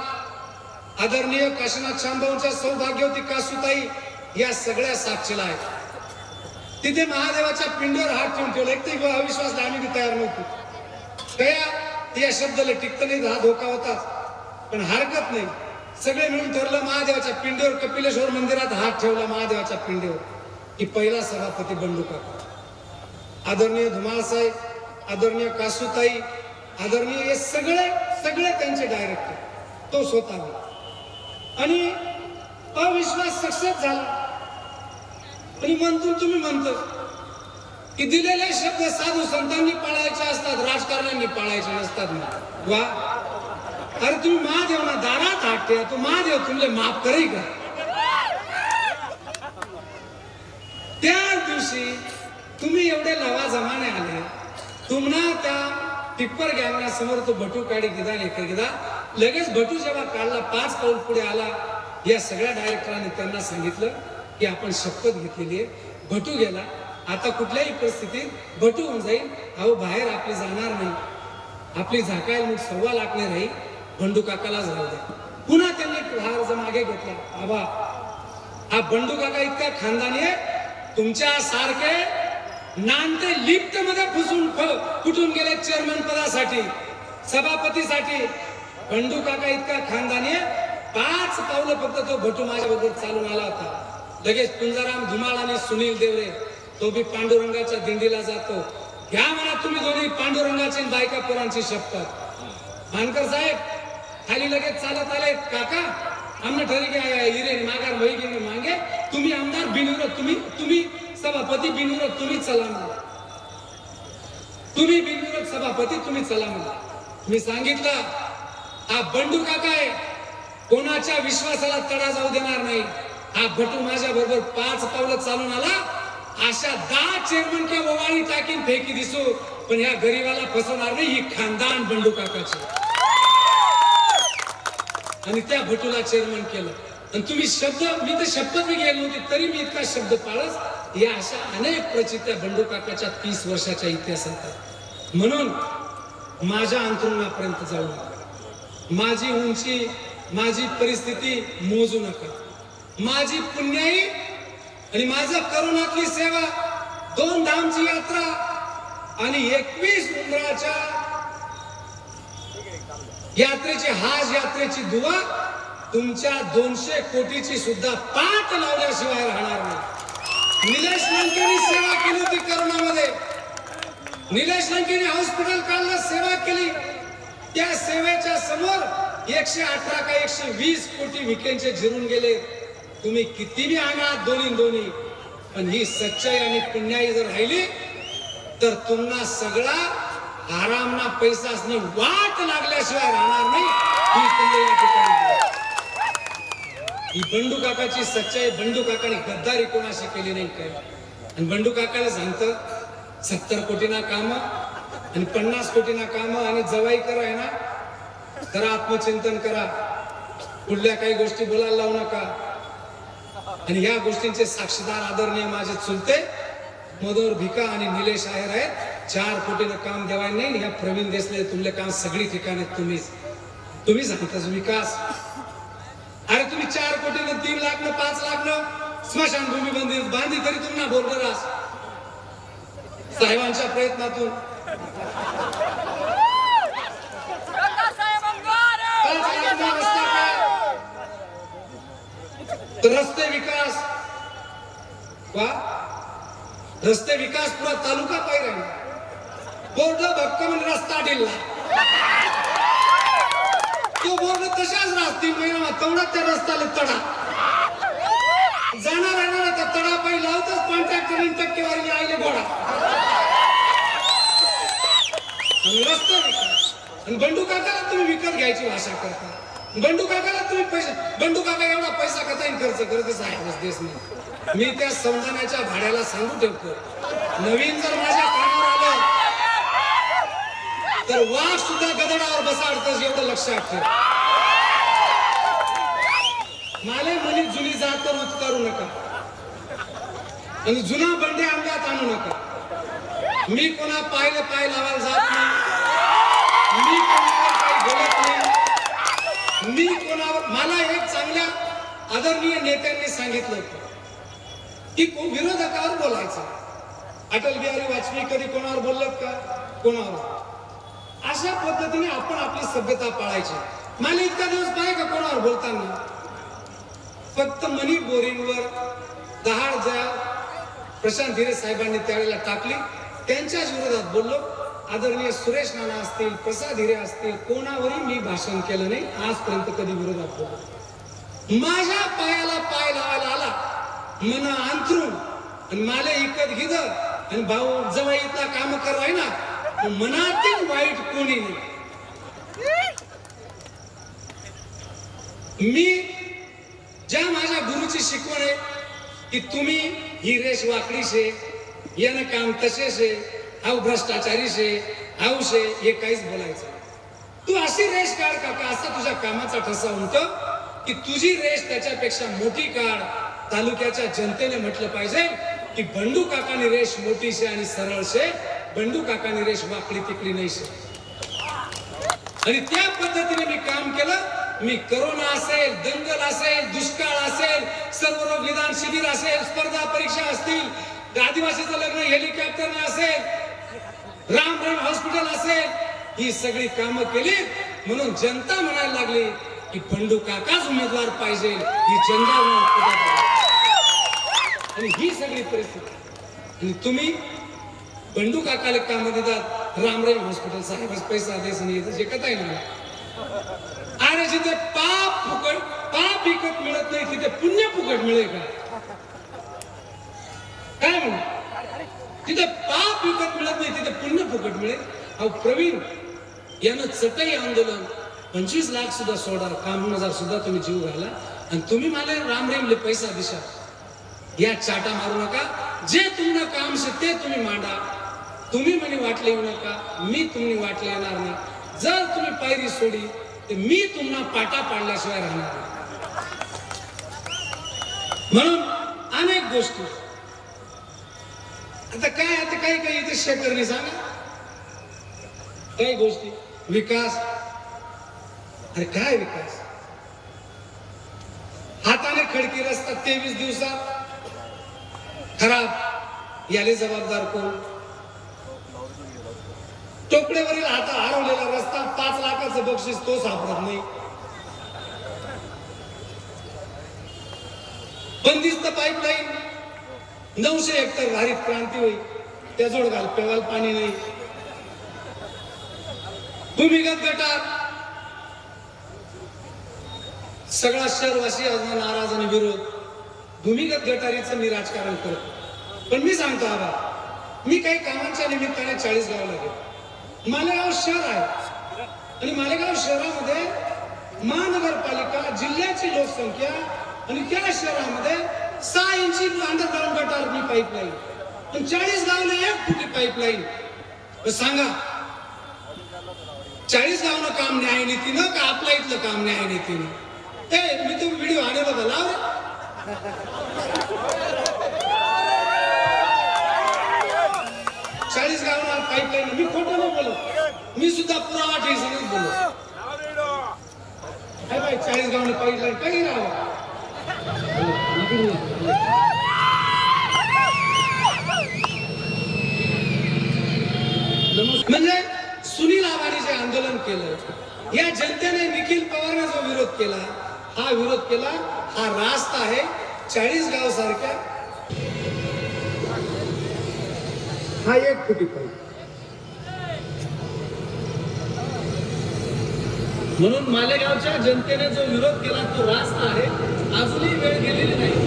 आदरणीय काशीनाथ शांभाऊंच्या सौभाग्यवती कासूताई या सगळ्या साक्षीला आहेत. तिथे महादेवाच्या पिंडीवर हात ठेवून ठेवला. एक तर अविश्वासला आम्ही बी तयार नव्हतो. या शब्दाला टिकत नाही, हा धोका होता. पण हरकत नाही, सगळे मिळून ठरलं महादेवाच्या पिंडीवर, कपिलेश्वर मंदिरात हात ठेवला महादेवाच्या पिंडीवर की पहिला सभापती बंडू काका. आदरणीय धुमाळ साहेब, आदरणीय कासूताई, आदरणीय हे सगळे त्यांचे डायरेक्टर, तो स्वतः. आणि अविश्वास सक्सेस झाला. आणि म्हणतो तुम्ही म्हणतो की दिलेले शब्द साधू संतांनी पाळायचे असतात, राजकारण्यांनी पाळायचे नसतात. वा, अरे तुम्ही महादेव ना दारात हात ठेवा, तो महादेव तुमले माफ करेल का? त्या दिवशी तुम्ही एवढे नवा जमाने आले, तुम्हाला त्या टिप्पर गँगना समोर तो भटू काढी गिदा लेकर गिदा. लगेच भटू जेव्हा काढला, 5 पाऊल पुढे आला, या सगळ्या डायरेक्टरांनी त्यांना सांगितलं की आपण शपथ घेतलेली आहे. भटू गेला, आता कुठल्याही परिस्थितीत भटू होऊन जाईल. अहो बाहेर आपली जाणार नाही, आपली झाकायला मग 1.25 लाख नाही राहील, बंडू काकालाच राहू द्या. पुन्हा त्यांनी हा अर्ज मागे घेतला. आबा, हा बंडू काका इतका खानदानी आहे, तुमच्या सारखे नानते लिफ्ट मध्ये फुटून गेले चेअरमन पदासाठी, सभापतीसाठी. बंडू काका इतका खानदानी आहे, 5 पावलं फक्त तो भटू माझ्या बरोबर चालून आला होता. लगेच पुंजाराम धुमाळ आणि सुनील देवरे तो बी पांडुरंगाच्या दिंडीला जातो. घ्या म्हणा तुम्ही दोन्ही पांडुरंगाची बायका पोरांची शपथ. मानकर साहेब खाली लगेच चालत आले. काका आमने ठरी गया हिरे माघार वही घेणे मागे, तुम्ही आमदार बिनविरोध, तुम्ही सभापती बिनविरोध, तुम्ही चला म्हणा, तुम्ही बिनविरोध सभापती, तुम्ही चला म्हणा. मी सांगितलं हा बंडू काका आहे, कोणाच्या विश्वासाला तडा जाऊ देणार नाही. हा भटू माझ्या बरोबर 5 पावलं चालून आला, अशा 10 चेअरमन किंवा ओवाळी टाकीन फेकी दिसू, पण ह्या गरीबाला फसवणार नाही. ही खानदान बंडू काकाची. आणि त्या भटूला चेअरमन केलं. आणि तुम्ही शब्द, मी तर शपथ बी गेली नव्हती तरी मी इतका शब्द पाळस. या अशा अनेक प्रचित्या बंडू काकाच्या 30 वर्षाच्या इतिहासात. म्हणून माझ्या अंतरुणापर्यंत जाऊ नका, माझी उंची, माझी परिस्थिती मोजू नका. माझी पुण्याई आणि माझं करोनातली सेवा, 2 धामची यात्रा आणि 21 उमराच्या यात्रेची, हाज यात्रेची दुवा तुमच्या 200 कोटीची सुद्धा पाठ लावल्याशिवाय राहणार नाही. निलेश लंकेनी सेवा केली होती करोनामध्ये. निलेश लंकेनी हॉस्पिटल काढलं, सेवा केली. त्या सेवेच्या समोर 118 का 120 कोटी विकेंचे जिरून गेले. तुम्ही किती बी आणा दोन्ही, पण ही सच्चाई आणि पुण्याई जर राहिली तर तुम्हाला सगळा आरामना पैसा असणे वाट लागल्याशिवाय राहणार नाही. ही तुम्ही या ठिकाणी ही बंडू काकाची सच्चाई. बंडू काकाने गद्दारी कोणाशी केली नाही काय. आणि बंडू काकाला सांगतं 70 कोटीना काम आणि 50 कोटीना काम आणि जवाई करा आहे ना, जरा आत्मचिंतन करा, पुढल्या काही गोष्टी बोलायला लावू नका. आणि या गोष्टींचे साक्षीदार आदरणीय माझे चुलते मधुर भिका आणि निलेश आहेर आहेत. 4 कोटीनं काम देवाय नाही. या प्रवीण देसले तुमले काम सगळी ठिकाणी तुम्ही सांगताच विकास. अरे तुम्ही 4 कोटीनं 3 लाखनं 5 लाखनं स्मशानभूमी बांधली तरी तुम्हाला बोलणार आहात साहेबांच्या प्रयत्नातून. रस्ते विकास, वा रस्ते विकास पुरा तालुका पाहिजे. बोर्ड भक्कम रस्ता दिला, तो बोर्ड तशाच राहत 3 महिना तेवढा त्या रस्त्याला तडा जाणार येणार. त्या तडा पाहिजे लावतच कॉन्ट्रॅक्टर टक्केवारी आईले घोडा. आणि रस्ते विकास. आणि बंडू काकाला तुम्ही विकत घ्यायची भाषा करता. बंडू काकाला तुम्ही पैसे, बंडू काका एवढा पैसा कसा खर्च करते साहेब देश नाही. मी त्या संविधानाच्या भाड्याला सांगू ठेवतो, नवीन जर माझ्या कानावर आलं तर वाघ सुद्धा गदडावर बसाडतच, एवढं लक्षात ठेव. माले मनी जुनी जात तर उचकारू नका आणि जुना बंडे अंगात आणू नका. मी कोणा पाय लावायला जात नाही, मी कोणावर काही बोलत नाही. मी कोणावर, मला एक चांगल्या आदरणीय नेत्यांनी सांगितलं होतं की विरोधकावर बोलायचं. अटल बिहारी वाजपेयी कधी कोणावर बोलत का? कोणावर? अशा पद्धतीने आपण आपली सभ्यता पाळायची. मला इतका दिवस पाहिजे का कोणावर बोलताना? फक्त मनी बोरिंगवर दहाड ज्या प्रशांत हिरे साहेबांनी त्यावेळेला टाकली त्यांच्याच विरोधात बोललो. आदरणीय सुरेश नाना असतील, प्रसाद हिरे असतील, कोणावरही मी भाषण केलं नाही आजपर्यंत, कधी विरोधात बोललो. माझ्या पायाला पाय लावायला आला मन अंथरून आणि मला इकत घेत आणि भाऊ जवळ इथला काम कराय ना, मनातील वाईट कोणी नाही. मी ज्या माझ्या गुरुची शिकवण आहे की तुम्ही ही रेष वाकडी शे, यानं काम तसे शे, हाव भ्रष्टाचारी शे, हाव शे, हे काहीच बोलायचं. तू अशी रेष काढ काका, असा तुझ्या कामाचा ठसा उमटो की तुझी रेष त्याच्यापेक्षा मोठी काढ. तालुक्याच्या जनतेने म्हटलं पाहिजे की बंडू काकानी रेष मोठी शे आणि सरळ शे, बंडू काकानी रेष वाकडी तिकडी नाही शे. आणि त्या पद्धतीने मी काम केलं. मी करोना असेल, दंगल असेल, दुष्काळ असेल, सर्वरोग निदान शिबिर असेल, स्पर्धा परीक्षा असतील, आदिवासीचं लग्न हेलिकॉप्टरने असेल, राम हॉस्पिटल असेल, ही सगळी कामं केली म्हणून जनता म्हणायला लागली की बंडू काकाच उमेदवार पाहिजे, ही जनता आणि ही सगळी परिस्थिती. आणि तुम्ही बंडू काकाला काम देतात, रामराम हॉस्पिटल साहेबच पैसा द्यायचं नाही जे कथाय ना. अरे जिथे पाप विकत मिळत नाही तिथे पुण्य फुकट मिळेल का? काय म्हणून तिथे पाप विकत मिळत नाही तिथे पुण्य फुकट मिळेल. अहो प्रवीण यानं चटई आंदोलन 25 लाख सुद्धा सोडा, कामगार सुद्धा तुम्ही जीव घाला आणि तुम्ही मला रामरेमले पैसा दिशा या चाटा मारू नका. जे तुम्हाला काम से ते तुम्ही मांडा. तुम्ही म्हणे वाटले येऊ नका, मी तुम्ही वाटले येणार नाही. जर तुम्ही पायरी सोडी तर मी तुम्हाला पाटा पाडल्याशिवाय राहणार नाही. म्हणून अनेक गोष्टी आता काही इथे शेतकरी सांगा काही गोष्टी विकास. अरे काय विकास? हाताने खडकी रस्ता 23 दिवसात खराब, याले जबाबदार कोण? टोकडेवरील हाता हरवलेला रस्ता 5 लाखाचं बक्षीस तो सापडत नाही. बंदिस्त पाईपलाईन 900 हेक्टर हरित क्रांती होईल, त्या जोड घाल पेवाल पाणी नाही. भूमिगत गटार सगळा शहरवासी आज नाराज आणि विरोध. भूमिगत गटारीचं मी राजकारण करतो, पण मी सांगतो आबा, मी काही कामांच्या निमित्ताने 40 गावाला गेलो. मालेगाव शहर आहे आणि मालेगाव शहरामध्ये महानगरपालिका जिल्ह्याची लोकसंख्या आणि त्या शहरामध्ये 6 इंची अंडरग्राउंड गटारनी पाईपलाईन पण 40 गावला 1 फुटी पाईपलाईन. सांगा 40 गावनं काम न्यायनीतीनं का आपल्या इथलं काम न्यायनीतीनं? मी तो व्हिडिओ आणला होता लाव. 40 गावना पाईपलाईन. मी खोटं नाही बोलत, मी सुद्धा पुरावा ठेवून बोलतो. काय 40 गावने पाईपलाईन काही राहावं. म्हणजे सुनील आव्हाने जे आंदोलन केलं, या जनतेने निखिल पवारने जो विरोध केला, हा रास्त आहे. 40 गाव सारख्या हा 1 फुटी पाईप. म्हणून मालेगावच्या जनतेने जो विरोध केला तो रास्त आहे. अजूनही वेळ गेलेली नाही.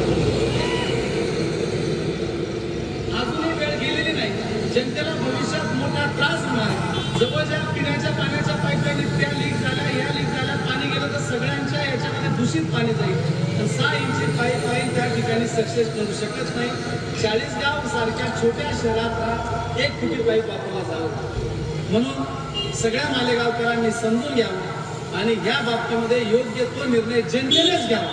जनतेला भविष्यात मोठा त्रास होणार. जवळच्या पिण्याच्या पाण्याच्या पाईपलाईन त्या लीक झाल्या, पाणी गेलं तर सगळ्यांच्या याच्यामध्ये दूषित पाणी जाईल. 6 इंची पाईपलाईन त्या ठिकाणी सक्सेस करू शकत नाही. 40 गाव सारख्या छोट्या शहरात 1 फुटी पाईप वापरला जावं. म्हणून सगळ्या मालेगावकरांनी समजून घ्यावं आणि या बाबतीमध्ये योग्य तो निर्णय जनतेनेच घ्यावा.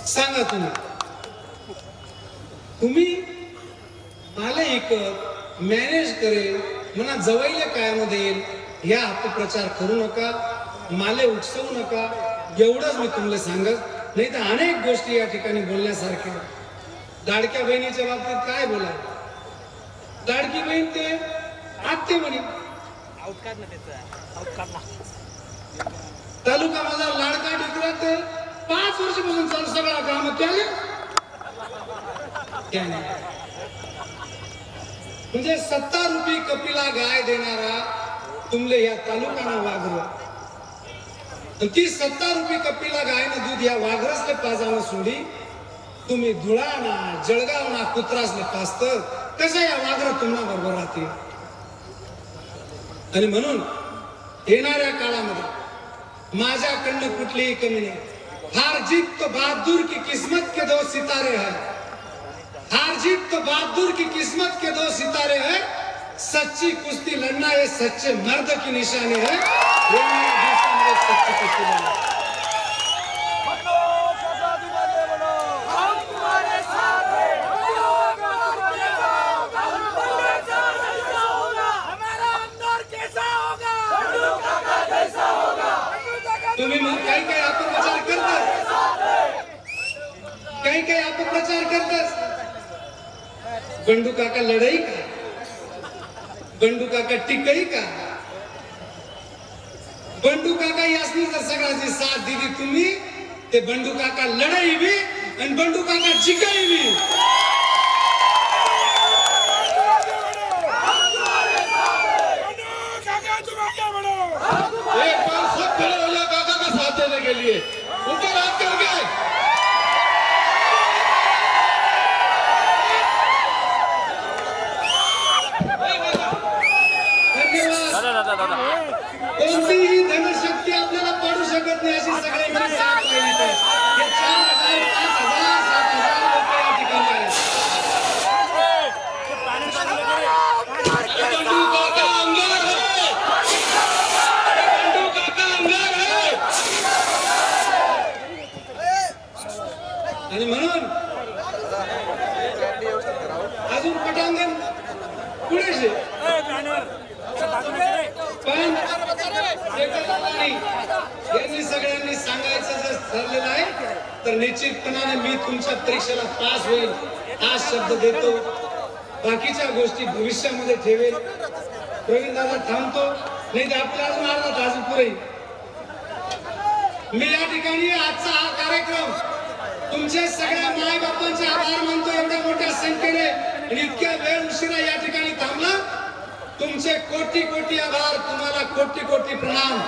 सांगा तुम्ही मला एकत मॅनेज करेल म्हणा, जवळल्या काळामध्ये येईल, या अपप्रचार करू नका, माले उठसवू नका. एवढंच मी तुम्हाला सांगत. नाही तर अनेक गोष्टी या ठिकाणी बोलण्यासारख्या. लाडक्या बहिणीच्या बाबतीत काय बोलाय? लाडकी बहीण ते आत्ते म्हणे, तालुका माझा लाडका टिकला ते 5 वर्षापासून चालू सगळा काम त्याने म्हणजे 70 रुपये कपिला गाय देणारा तुमले या तालुकाना वाघर. ती 70 रुपये कपिला गायनं दूध या वाघरसले पाजावं सोडी तुम्ही धुळाना जळगावना कुत्रासले पाजत कसं या वाघर तुम्हाला बरोबर राहते. आणि म्हणून येणाऱ्या काळामध्ये माझ्याकडनं कुठलीही कमी नाही. हार जीत तो बहादुर की किस्मत के 2 सितारे हैं. हार जीत तो बहादुर की किस्मत के 2 सितारे हैं. सच्ची कुश्ती लड़ना ये सच्चे मर्द की निशानी है. सच्ची कुश्ती लड़ना. तुम्ही मग काही अपप्रचार करतात, बंडू काका लढाई का बंडू काका टिकही का? बंडू काका यासनी जर सगळ्याची साथ दिली तुम्ही, ते बंडू काका लढाई बी आणि बंडू काका जिकाई बी. एक बार सब खड़े हो जाओ काका का साथ देने के लिए. ऊपर हाथ करके कोणतीही धनशक्ती आपल्याला पडू शकत नाही अशी सगळ्यांची साथ पाहिली तर हे 4,000, 5,000, 7,000 लोक या ठिकाणी आहेत. बंडू काका अंगार है, बंडू काका अंगार है. आणि म्हणून अजून पटांगण पुढे पण यांनी सगळ्यांनी सांगायचं जर ठरलेलं आहे तर निश्चितपणाने मी तुमच्या परीक्षेला पास होईल हा शब्द देतो. बाकीच्या गोष्टी भविष्यामध्ये ठेवेल. प्रवीण दादा थांबतो, नाही तर आपला अजून अर्धा तास पुरे. मी या ठिकाणी आजचा हा कार्यक्रम तुमचे सगळ्या माय बापांचे आभार मानतो. एवढ्या मोठ्या संख्येने आणि इतक्या वेळ उशिरा या ठिकाणी थांबला, तुमचे कोटी कोटी आभार, तुम्हाला कोटी कोटी प्रणाम.